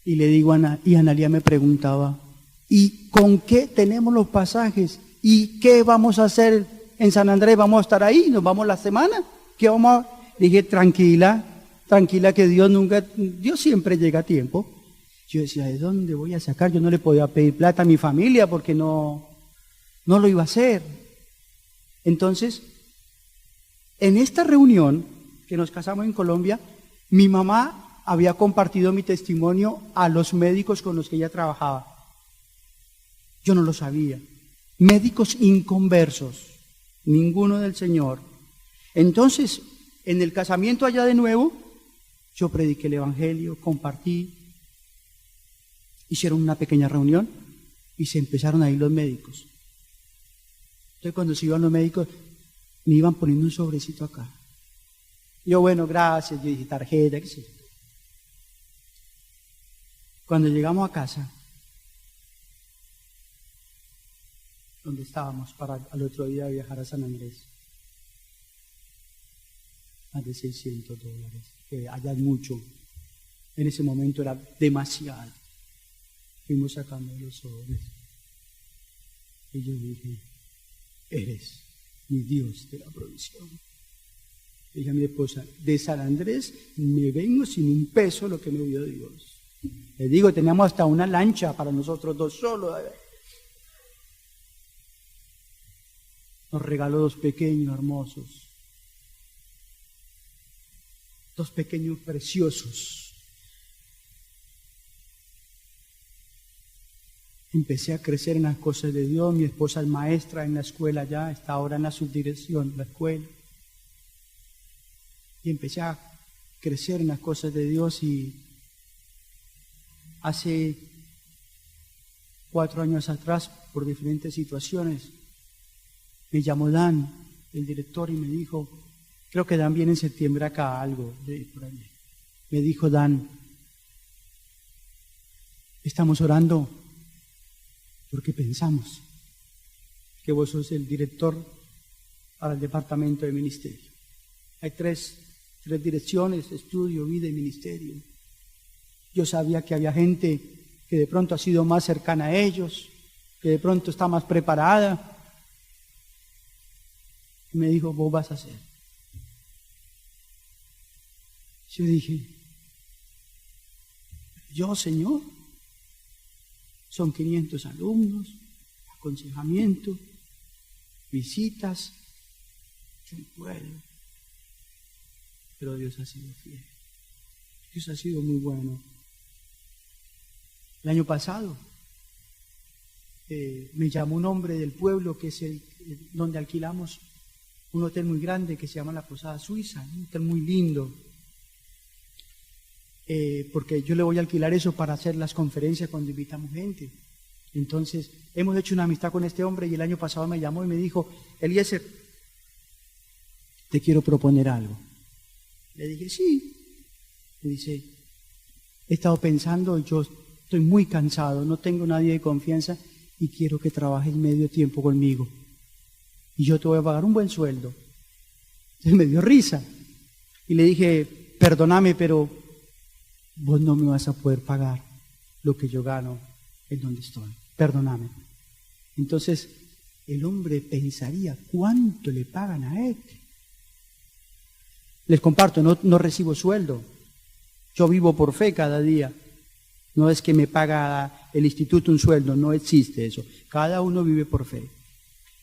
Y le digo a Ana, y Analía me preguntaba, ¿y con qué tenemos los pasajes? ¿Y qué vamos a hacer en San Andrés? ¿Vamos a estar ahí? ¿Nos vamos la semana? ¿Qué vamos a...? Dije, tranquila que Dios siempre llega a tiempo. Yo decía, ¿de dónde voy a sacar? Yo no le podía pedir plata a mi familia porque no lo iba a hacer. Entonces, en esta reunión que nos casamos en Colombia, mi mamá había compartido mi testimonio a los médicos con los que ella trabajaba. Yo no lo sabía. Médicos inconversos, ninguno del Señor. Entonces, en el casamiento allá de nuevo, yo prediqué el Evangelio, compartí, hicieron una pequeña reunión y se empezaron a ir los médicos. Entonces, cuando se iban los médicos, me iban poniendo un sobrecito acá. Yo, bueno, gracias, yo dije tarjeta, qué sé yo. Cuando llegamos a casa, donde estábamos para al otro día viajar a San Andrés, más de $600, que allá es mucho, en ese momento era demasiado. Fuimos sacando los sobres y yo dije, eres mi Dios de la provisión. Dije a mi esposa, de San Andrés me vengo sin un peso lo que me dio Dios. Le digo, teníamos hasta una lancha para nosotros dos solos. Nos regaló dos pequeños hermosos, dos pequeños preciosos. Empecé a crecer en las cosas de Dios. Mi esposa es maestra en la escuela ya, está ahora en la subdirección de la escuela. Y empecé a crecer en las cosas de Dios y hace 4 años atrás, por diferentes situaciones, me llamó Dan, el director, y me dijo, creo que Dan viene en septiembre acá, algo de por allí. Me dijo, Dan, estamos orando porque pensamos que vos sos el director para el departamento de ministerio. Hay tres direcciones, estudio, vida y ministerio. Yo sabía que había gente que de pronto ha sido más cercana a ellos, que de pronto está más preparada. Y me dijo, vos vas a hacer. Yo dije, yo, Señor, son 500 alumnos, aconsejamiento, visitas, yo no puedo. Pero Dios ha sido fiel. Dios ha sido muy bueno. El año pasado me llamó un hombre del pueblo que es donde alquilamos un hotel muy grande que se llama La Posada Suiza, un hotel muy lindo. Porque yo le voy a alquilar eso para hacer las conferencias cuando invitamos gente. Entonces, hemos hecho una amistad con este hombre y el año pasado me llamó y me dijo, Eliezer, te quiero proponer algo. Le dije, sí. Me dice, he estado pensando, yo estoy muy cansado, no tengo nadie de confianza y quiero que trabajes medio tiempo conmigo. Y yo te voy a pagar un buen sueldo. Entonces me dio risa. Y le dije, perdóname, pero vos no me vas a poder pagar lo que yo gano en donde estoy. Perdóname. Entonces el hombre pensaría, ¿cuánto le pagan a este? Les comparto, no recibo sueldo. Yo vivo por fe cada día. No es que me paga el instituto un sueldo, no existe eso. Cada uno vive por fe.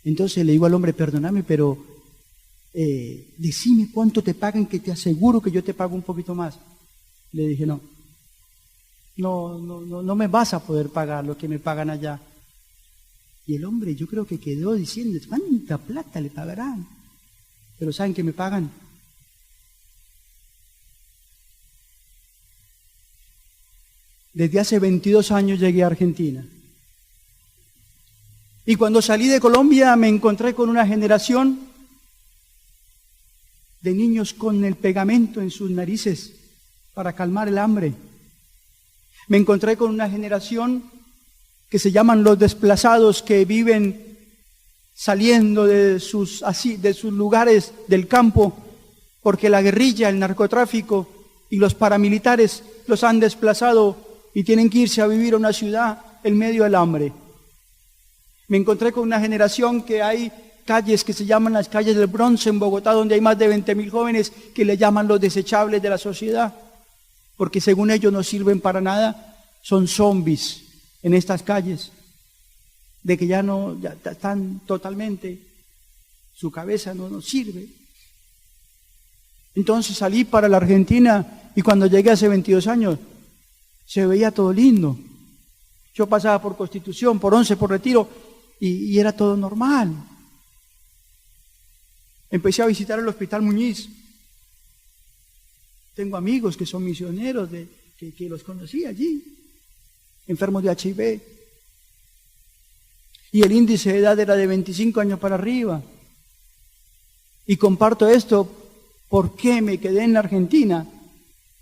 Entonces le digo al hombre, perdóname, pero decime cuánto te pagan, que te aseguro que yo te pago un poquito más. Le dije, no me vas a poder pagar lo que me pagan allá. Y el hombre yo creo que quedó diciendo, ¿cuánta plata le pagarán? Pero ¿saben qué me pagan? Desde hace 22 años llegué a Argentina. Y cuando salí de Colombia me encontré con una generación de niños con el pegamento en sus narices para calmar el hambre. Me encontré con una generación que se llaman los desplazados, que viven saliendo de sus lugares del campo porque la guerrilla, el narcotráfico y los paramilitares los han desplazado y tienen que irse a vivir a una ciudad en medio del hambre. Me encontré con una generación que hay calles que se llaman las calles del Bronce en Bogotá, donde hay más de 20.000 jóvenes que le llaman los desechables de la sociedad, porque según ellos no sirven para nada, son zombies en estas calles, de que ya están totalmente, su cabeza no sirve. Entonces salí para la Argentina y cuando llegué hace 22 años, se veía todo lindo. Yo pasaba por Constitución, por 11, por Retiro, y era todo normal. Empecé a visitar el Hospital Muñiz. Tengo amigos que son misioneros, que los conocí allí, enfermos de HIV. Y el índice de edad era de 25 años para arriba. Y comparto esto, ¿por qué me quedé en la Argentina?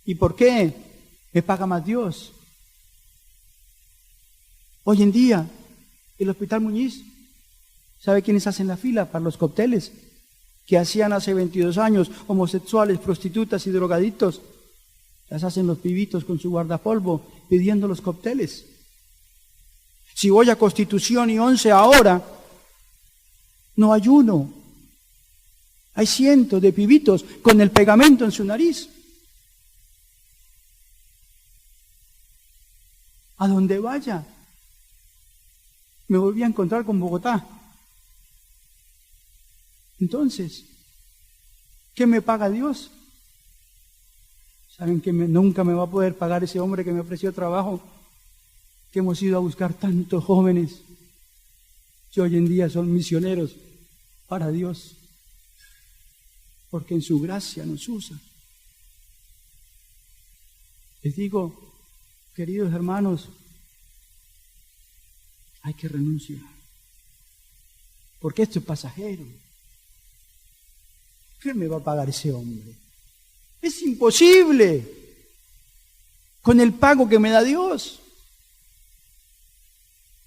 ¿Y por qué me paga más Dios? Hoy en día, el Hospital Muñiz, ¿sabe quiénes hacen la fila para los cócteles? Que hacían hace 22 años homosexuales, prostitutas y drogadictos. Las hacen los pibitos con su guardapolvo pidiendo los cócteles. Si voy a Constitución y 11 ahora, no hay uno. Hay cientos de pibitos con el pegamento en su nariz. A donde vaya, me volví a encontrar con Bogotá. Entonces, ¿qué me paga Dios? ¿Saben que nunca me va a poder pagar ese hombre que me ofreció trabajo? Que hemos ido a buscar tantos jóvenes que hoy en día son misioneros para Dios, porque en su gracia nos usa. Les digo, queridos hermanos, hay que renunciar, porque esto es pasajero. ¿Qué me va a pagar ese hombre? Es imposible con el pago que me da Dios.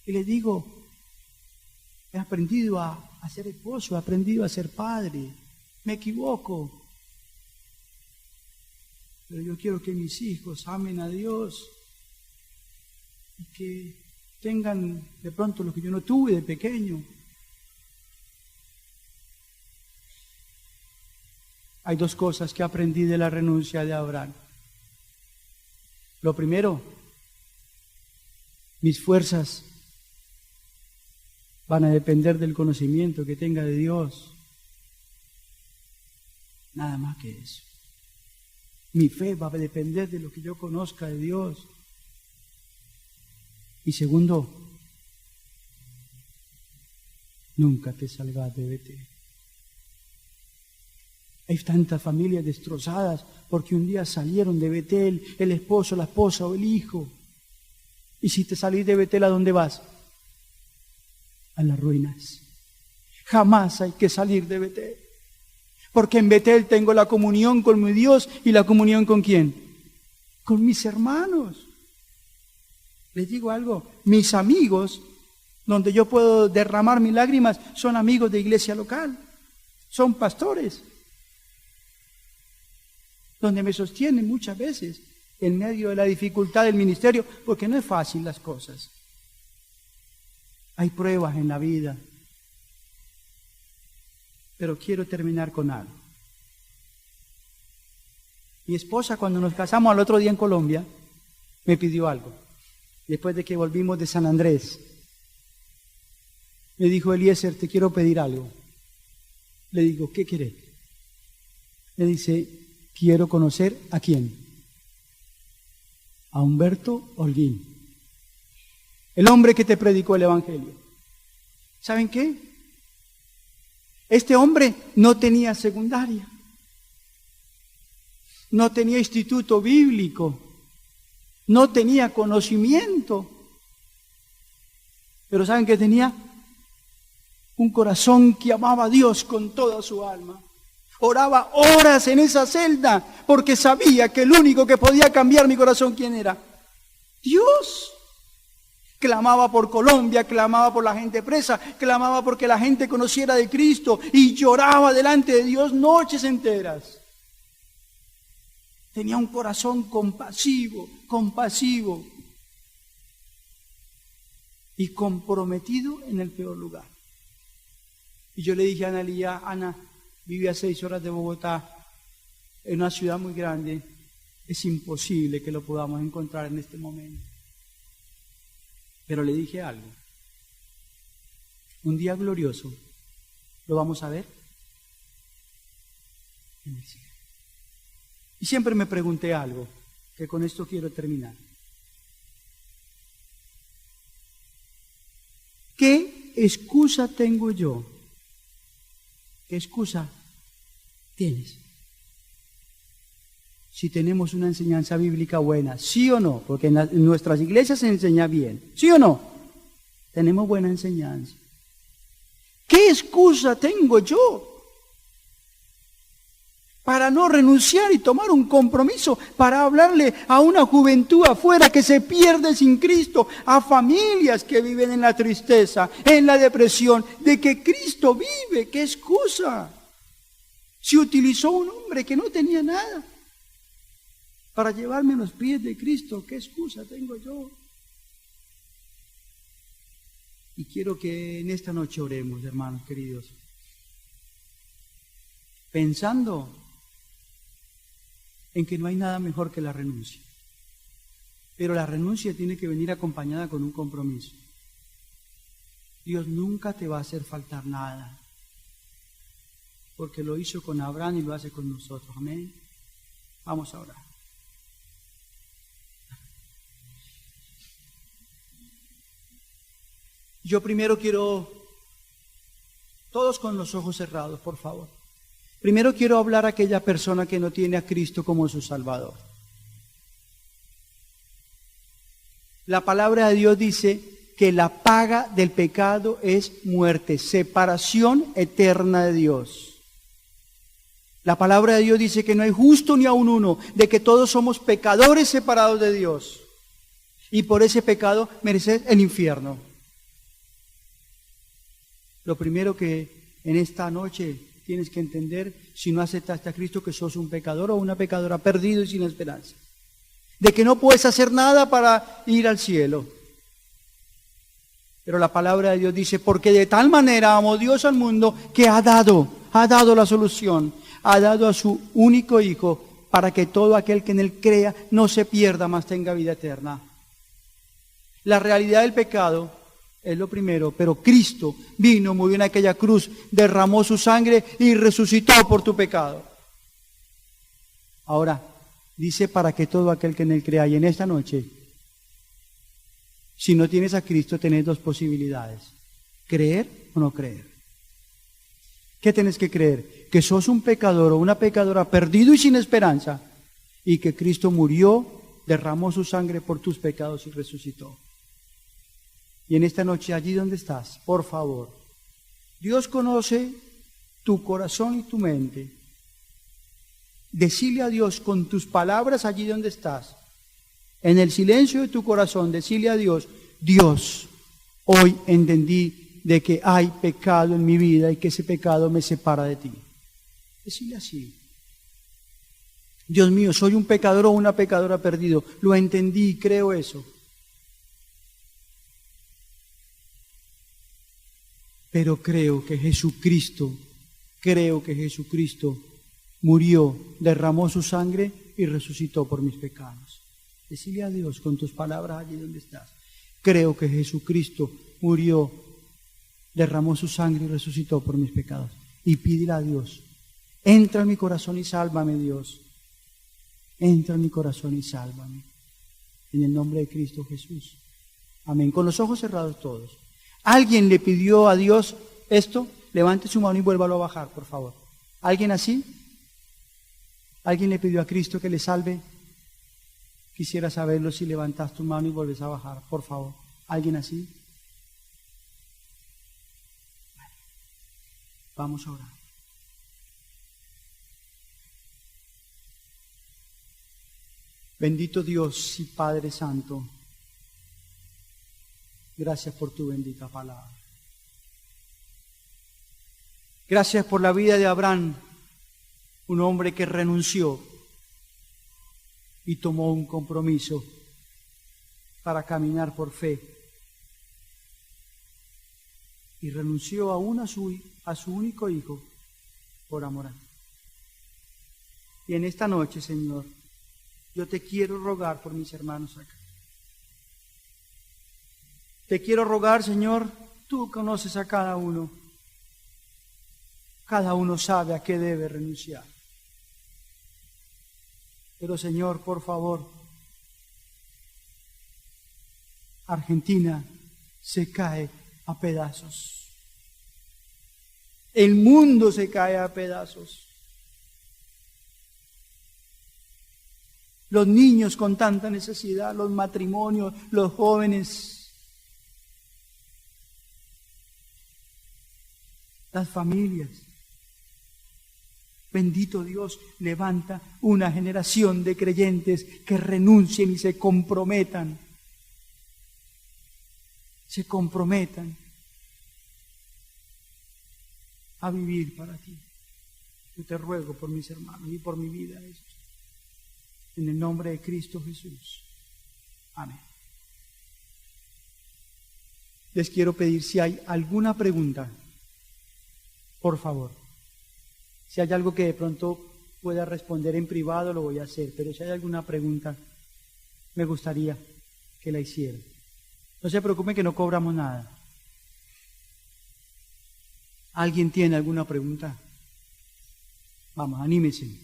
Y les digo, he aprendido a ser esposo, he aprendido a ser padre, me equivoco, pero yo quiero que mis hijos amen a Dios y que tengan de pronto lo que yo no tuve de pequeño. Hay dos cosas que aprendí de la renuncia de Abraham. Lo primero, mis fuerzas van a depender del conocimiento que tenga de Dios. Nada más que eso. Mi fe va a depender de lo que yo conozca de Dios. Y segundo, nunca te salgas de Betel. Hay tantas familias destrozadas porque un día salieron de Betel, el esposo, la esposa o el hijo. Y si te salís de Betel, ¿a dónde vas? a las ruinas. Jamás hay que salir de Betel. Porque en Betel tengo la comunión con mi Dios. ¿Y la comunión con quién? Con mis hermanos. Les digo algo, mis amigos, donde yo puedo derramar mis lágrimas, son amigos de iglesia local, son pastores, donde me sostienen muchas veces en medio de la dificultad del ministerio, porque no es fácil las cosas. Hay pruebas en la vida. Pero quiero terminar con algo. Mi esposa, cuando nos casamos al otro día en Colombia, me pidió algo. Después de que volvimos de San Andrés, me dijo: Eliezer, te quiero pedir algo. Le digo: ¿qué querés? Le dice: quiero conocer ¿a quién? A Humberto Holguín, el hombre que te predicó el Evangelio. ¿Saben qué? Este hombre no tenía secundaria, no tenía instituto bíblico, no tenía conocimiento, pero ¿saben qué tenía? Un corazón que amaba a Dios con toda su alma. Oraba horas en esa celda porque sabía que el único que podía cambiar mi corazón, ¿quién era? Dios. Clamaba por Colombia, clamaba por la gente presa, clamaba porque la gente conociera de Cristo y lloraba delante de Dios noches enteras. Tenía un corazón compasivo y comprometido en el peor lugar. Y yo le dije a Ana Lía: Ana, vive a 6 horas de Bogotá, en una ciudad muy grande, es imposible que lo podamos encontrar en este momento. Pero le dije algo: un día glorioso lo vamos a ver en el cielo. Y siempre me pregunté algo, que con esto quiero terminar. ¿Qué excusa tengo yo? ¿Qué excusa tienes? Si tenemos una enseñanza bíblica buena, ¿sí o no? Porque en nuestras iglesias se enseña bien, ¿sí o no? Tenemos buena enseñanza. ¿Qué excusa tengo yo para no renunciar y tomar un compromiso, para hablarle a una juventud afuera que se pierde sin Cristo, a familias que viven en la tristeza, en la depresión, de que Cristo vive? ¿Qué excusa? Si utilizó un hombre que no tenía nada para llevarme a los pies de Cristo, ¿qué excusa tengo yo? Y quiero que en esta noche oremos, hermanos queridos, pensando en que no hay nada mejor que la renuncia. Pero la renuncia tiene que venir acompañada con un compromiso. Dios nunca te va a hacer faltar nada, porque lo hizo con Abraham y lo hace con nosotros. Amén. Vamos a orar. Yo primero quiero, todos con los ojos cerrados, por favor. Primero quiero hablar a aquella persona que no tiene a Cristo como su Salvador. La palabra de Dios dice que la paga del pecado es muerte, separación eterna de Dios. La palabra de Dios dice que no hay justo ni aun uno, de que todos somos pecadores separados de Dios. Y por ese pecado mereces el infierno. Lo primero que en esta noche tienes que entender, si no aceptaste a Cristo, que sos un pecador o una pecadora perdido y sin esperanza. De que no puedes hacer nada para ir al cielo. Pero la palabra de Dios dice: porque de tal manera amó Dios al mundo que ha dado la solución, ha dado a su único Hijo, para que todo aquel que en Él crea no se pierda, mas tenga vida eterna. La realidad del pecado es lo primero, pero Cristo vino, murió en aquella cruz, derramó su sangre y resucitó por tu pecado. Ahora, dice: para que todo aquel que en Él crea. Y en esta noche, si no tienes a Cristo, tenés 2 posibilidades: creer o no creer. ¿Qué tienes que creer? Que sos un pecador o una pecadora perdido y sin esperanza, y que Cristo murió, derramó su sangre por tus pecados y resucitó. Y en esta noche, allí donde estás, por favor, Dios conoce tu corazón y tu mente. Decile a Dios con tus palabras allí donde estás, en el silencio de tu corazón, decile a Dios, Dios, hoy entendí de que hay pecado en mi vida y que ese pecado me separa de ti. Decile así. Dios mío, soy un pecador o una pecadora perdido. Lo entendí y creo eso. Pero creo que Jesucristo murió, derramó su sangre y resucitó por mis pecados. Decile a Dios con tus palabras allí donde estás. Creo que Jesucristo murió, derramó su sangre y resucitó por mis pecados. Y pídele a Dios, entra en mi corazón y sálvame, Dios. Entra en mi corazón y sálvame. En el nombre de Cristo Jesús. Amén. Con los ojos cerrados todos. ¿Alguien le pidió a Dios esto? Levante su mano y vuélvalo a bajar, por favor. ¿Alguien así? ¿Alguien le pidió a Cristo que le salve? Quisiera saberlo si levantas tu mano y vuelves a bajar, por favor. ¿Alguien así? Bueno, vamos a orar. Bendito Dios y Padre Santo, gracias por tu bendita palabra. Gracias por la vida de Abraham, un hombre que renunció y tomó un compromiso para caminar por fe. Y renunció aún a su único hijo por amor a ti. Y en esta noche, Señor, yo te quiero rogar por mis hermanos acá. Te quiero rogar, Señor, tú conoces a cada uno. Cada uno sabe a qué debe renunciar. Pero, Señor, por favor, Argentina se cae a pedazos. El mundo se cae a pedazos. Los niños con tanta necesidad, los matrimonios, los jóvenes, las familias. Bendito Dios, levanta una generación de creyentes que renuncien y se comprometan. Se comprometan a vivir para ti. Yo te ruego por mis hermanos y por mi vida esto. En el nombre de Cristo Jesús. Amén. Les quiero pedir si hay alguna pregunta, por favor. Si hay algo que de pronto pueda responder en privado, lo voy a hacer. Pero si hay alguna pregunta, me gustaría que la hicieran. No se preocupen que no cobramos nada. ¿Alguien tiene alguna pregunta? Vamos, anímese.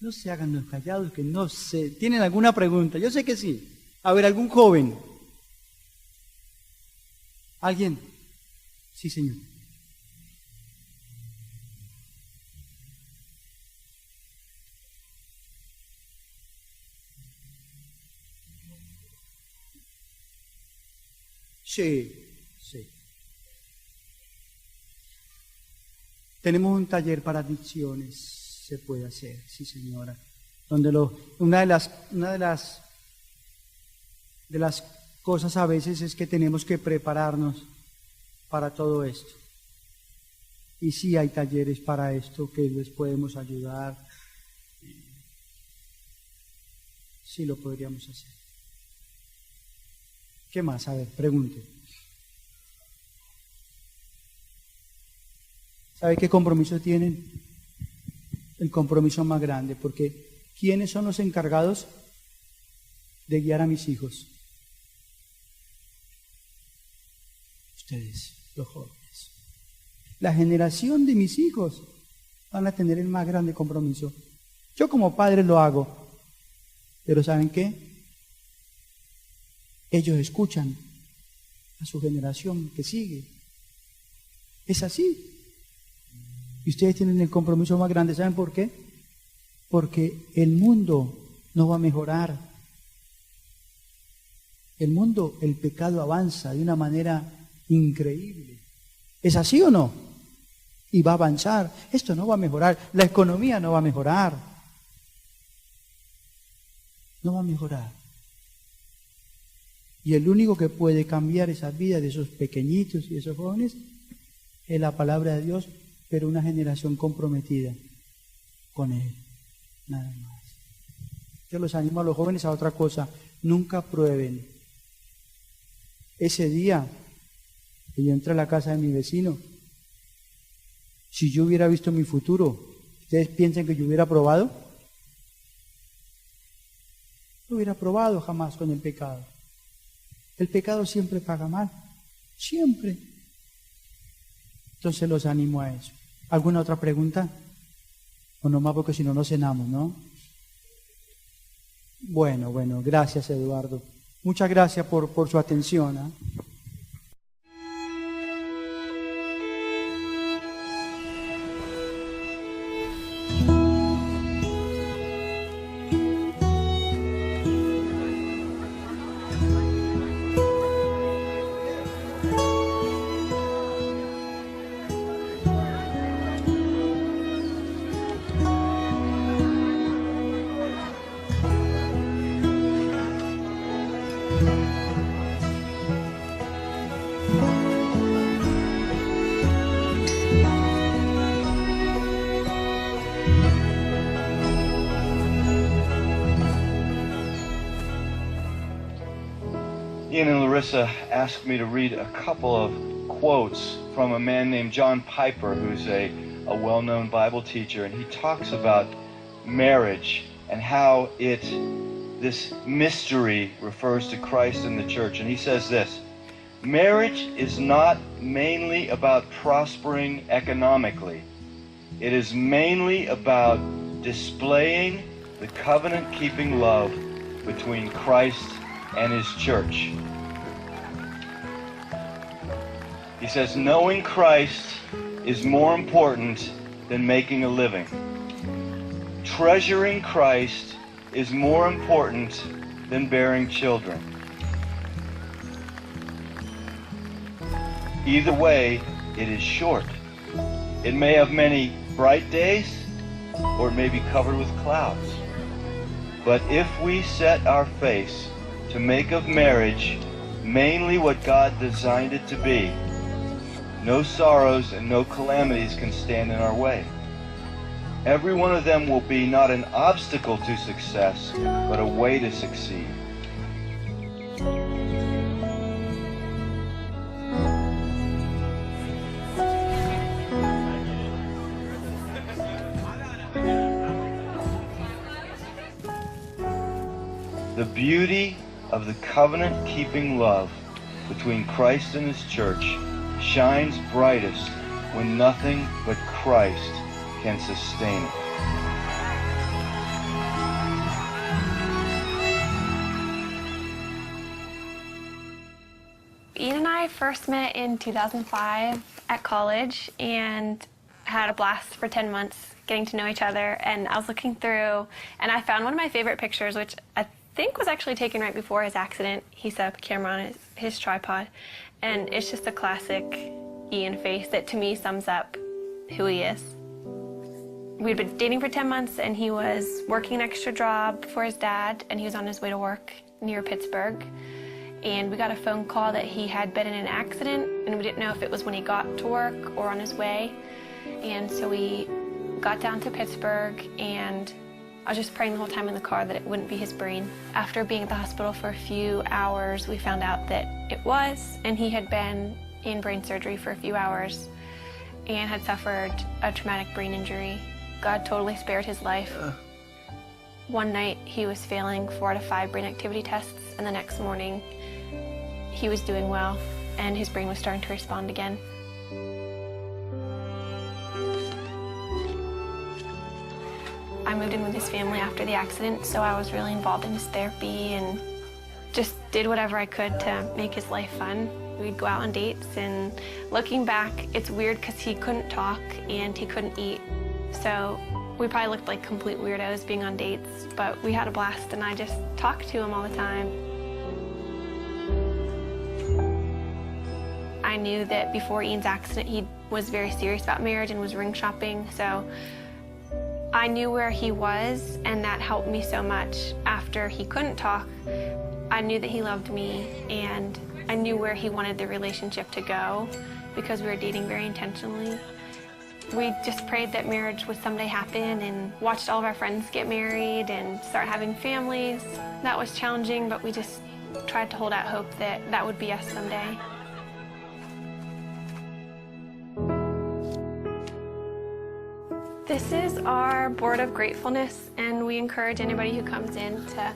No se hagan los callados, que no sé. ¿Tienen alguna pregunta? Yo sé que sí. A ver, ¿algún joven? ¿Alguien? Sí, señor. Sí, sí. Tenemos un taller para adicciones. Se puede hacer, sí, señora. Donde una de las cosas a veces es que tenemos que prepararnos para todo esto. Y sí hay talleres para esto que les podemos ayudar. Sí lo podríamos hacer. ¿Qué más? A ver, pregunte. ¿Sabe qué compromiso tienen? El compromiso más grande, porque ¿quiénes son los encargados de guiar a mis hijos? Ustedes, los jóvenes. La generación de mis hijos van a tener el más grande compromiso. Yo como padre lo hago, pero ¿saben qué? Ellos escuchan a su generación que sigue. Es así. Y ustedes tienen el compromiso más grande. ¿Saben por qué? Porque el mundo no va a mejorar El mundo, el pecado avanza de una manera increíble. ¿Es así o no? Y va a avanzar. Esto no va a mejorar. La economía no va a mejorar. No va a mejorar. Y el único que puede cambiar esa vida de esos pequeñitos y de esos jóvenes es la palabra de Dios, pero una generación comprometida con Él. Nada más. Yo los animo a los jóvenes a otra cosa. Nunca prueben. Ese día que yo entré a la casa de mi vecino, si yo hubiera visto mi futuro, ¿ustedes piensan que yo hubiera probado? No hubiera probado jamás con el pecado. El pecado siempre paga mal. Siempre. Entonces los animo a eso. ¿Alguna otra pregunta? O nomás porque si no, no cenamos, ¿no? Bueno, gracias Eduardo. Muchas gracias por su atención, ¿eh? Ian and Larissa asked me to read a couple of quotes from a man named John Piper, who's a well-known Bible teacher, and he talks about marriage and how this mystery refers to Christ and the church. And he says this: marriage is not mainly about prospering economically. It is mainly about displaying the covenant-keeping love between Christ and His church. He says, knowing Christ is more important than making a living. Treasuring Christ is more important than bearing children. Either way, it is short. It may have many bright days, or it may be covered with clouds. But if we set our face to make of marriage mainly what God designed it to be, no sorrows and no calamities can stand in our way. Every one of them will be not an obstacle to success, but a way to succeed. The beauty of the covenant-keeping love between Christ and His church shines brightest when nothing but Christ can sustain it. Ian and I first met in 2005 at college and had a blast for 10 months getting to know each other. And I was looking through and I found one of my favorite pictures, which I think was actually taken right before his accident. He set up a camera on his tripod, and it's just a classic Ian face that to me sums up who he is. We'd been dating for 10 months and he was working an extra job for his dad, and he was on his way to work near Pittsburgh. And we got a phone call that he had been in an accident, and we didn't know if it was when he got to work or on his way. And so we got down to Pittsburgh, and I was just praying the whole time in the car that it wouldn't be his brain. After being at the hospital for a few hours, we found out that it was, and he had been in brain surgery for a few hours and had suffered a traumatic brain injury. God totally spared his life. One night he was failing 4 out of 5 brain activity tests, and the next morning he was doing well and his brain was starting to respond again. I moved in with his family after the accident, so I was really involved in his therapy and just did whatever I could to make his life fun. We'd go out on dates, and looking back, it's weird because he couldn't talk and he couldn't eat. So we probably looked like complete weirdos being on dates, but we had a blast, and I just talked to him all the time. I knew that before Ian's accident, he was very serious about marriage and was ring shopping. So I knew where he was, and that helped me so much. After he couldn't talk, I knew that he loved me, and I knew where he wanted the relationship to go because we were dating very intentionally. We just prayed that marriage would someday happen and watched all of our friends get married and start having families. That was challenging, but we just tried to hold out hope that that would be us someday. This is our board of gratefulness, and we encourage anybody who comes in to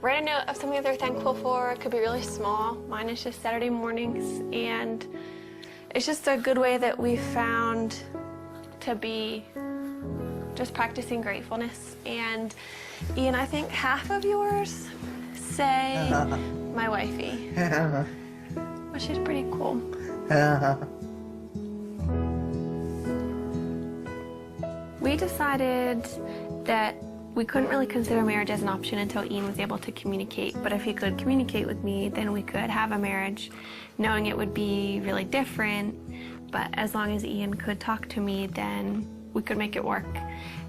write a note of something that they're thankful for. It could be really small. Mine is just Saturday mornings, and it's just a good way that we've found to be just practicing gratefulness. And Ian, I think half of yours say my wifey, which is pretty cool. We decided that we couldn't really consider marriage as an option until Ian was able to communicate. But if he could communicate with me, then we could have a marriage, knowing it would be really different. But as long as Ian could talk to me, then we could make it work.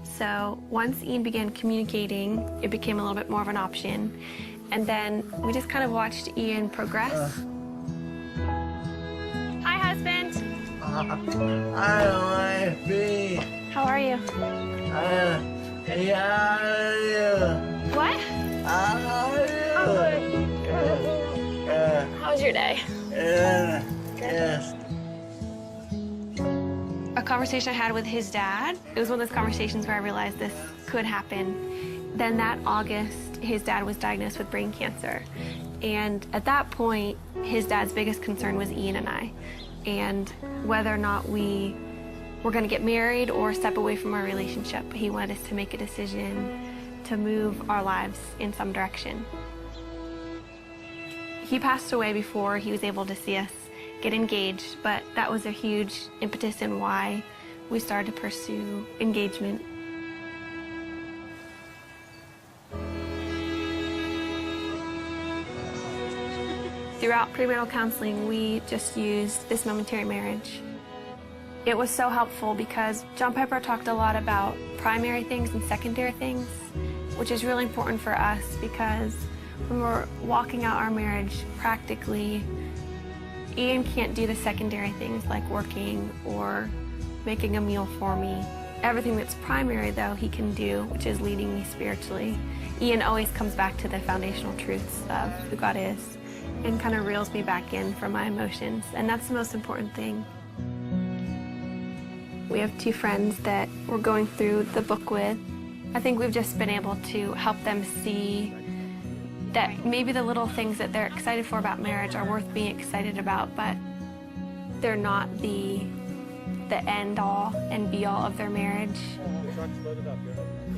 So once Ian began communicating, it became a little bit more of an option. And then we just kind of watched Ian progress. Hi, husband. Hi, wifey. How are you? What? How was your day? Yes. A conversation I had with his dad, it was one of those conversations where I realized this could happen. Then that August, his dad was diagnosed with brain cancer. And at that point, his dad's biggest concern was Ian and I, and whether or not we were going to get married or step away from our relationship. He wanted us to make a decision to move our lives in some direction. He passed away before he was able to see us get engaged, but that was a huge impetus in why we started to pursue engagement. Throughout premarital counseling, we just used this momentary marriage. It was so helpful because John Piper talked a lot about primary things and secondary things, which is really important for us because when we're walking out our marriage practically, Ian can't do the secondary things like working or making a meal for me. Everything that's primary, though, he can do, which is leading me spiritually. Ian always comes back to the foundational truths of who God is and kind of reels me back in from my emotions, and that's the most important thing. We have two friends that we're going through the book with. I think we've just been able to help them see that maybe the little things that they're excited for about marriage are worth being excited about, but they're not the end all and be all of their marriage.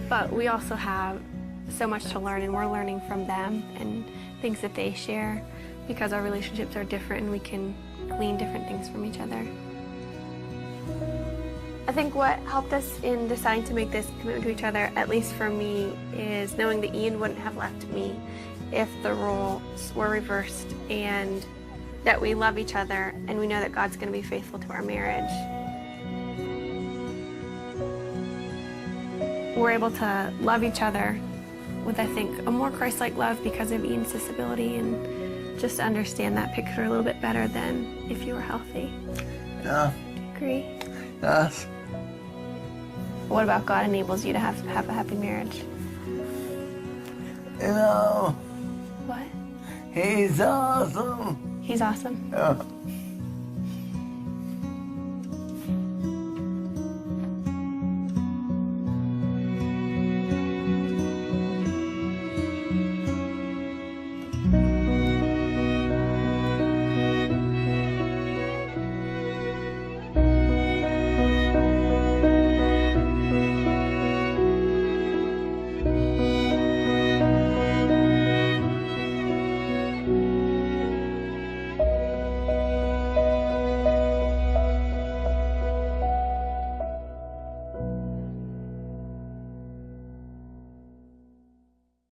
But we also have so much to learn, and we're learning from them and things that they share because our relationships are different and we can glean different things from each other. I think what helped us in deciding to make this commitment to each other, at least for me, is knowing that Ian wouldn't have left me if the roles were reversed, and that we love each other and we know that God's going to be faithful to our marriage. We're able to love each other with, I think, a more Christ-like love because of Ian's disability, and just to understand that picture a little bit better than if you were healthy. Yeah. Do you agree? Yes. What about God enables you to have a happy marriage? You know, What? he's awesome. He's awesome. Yeah.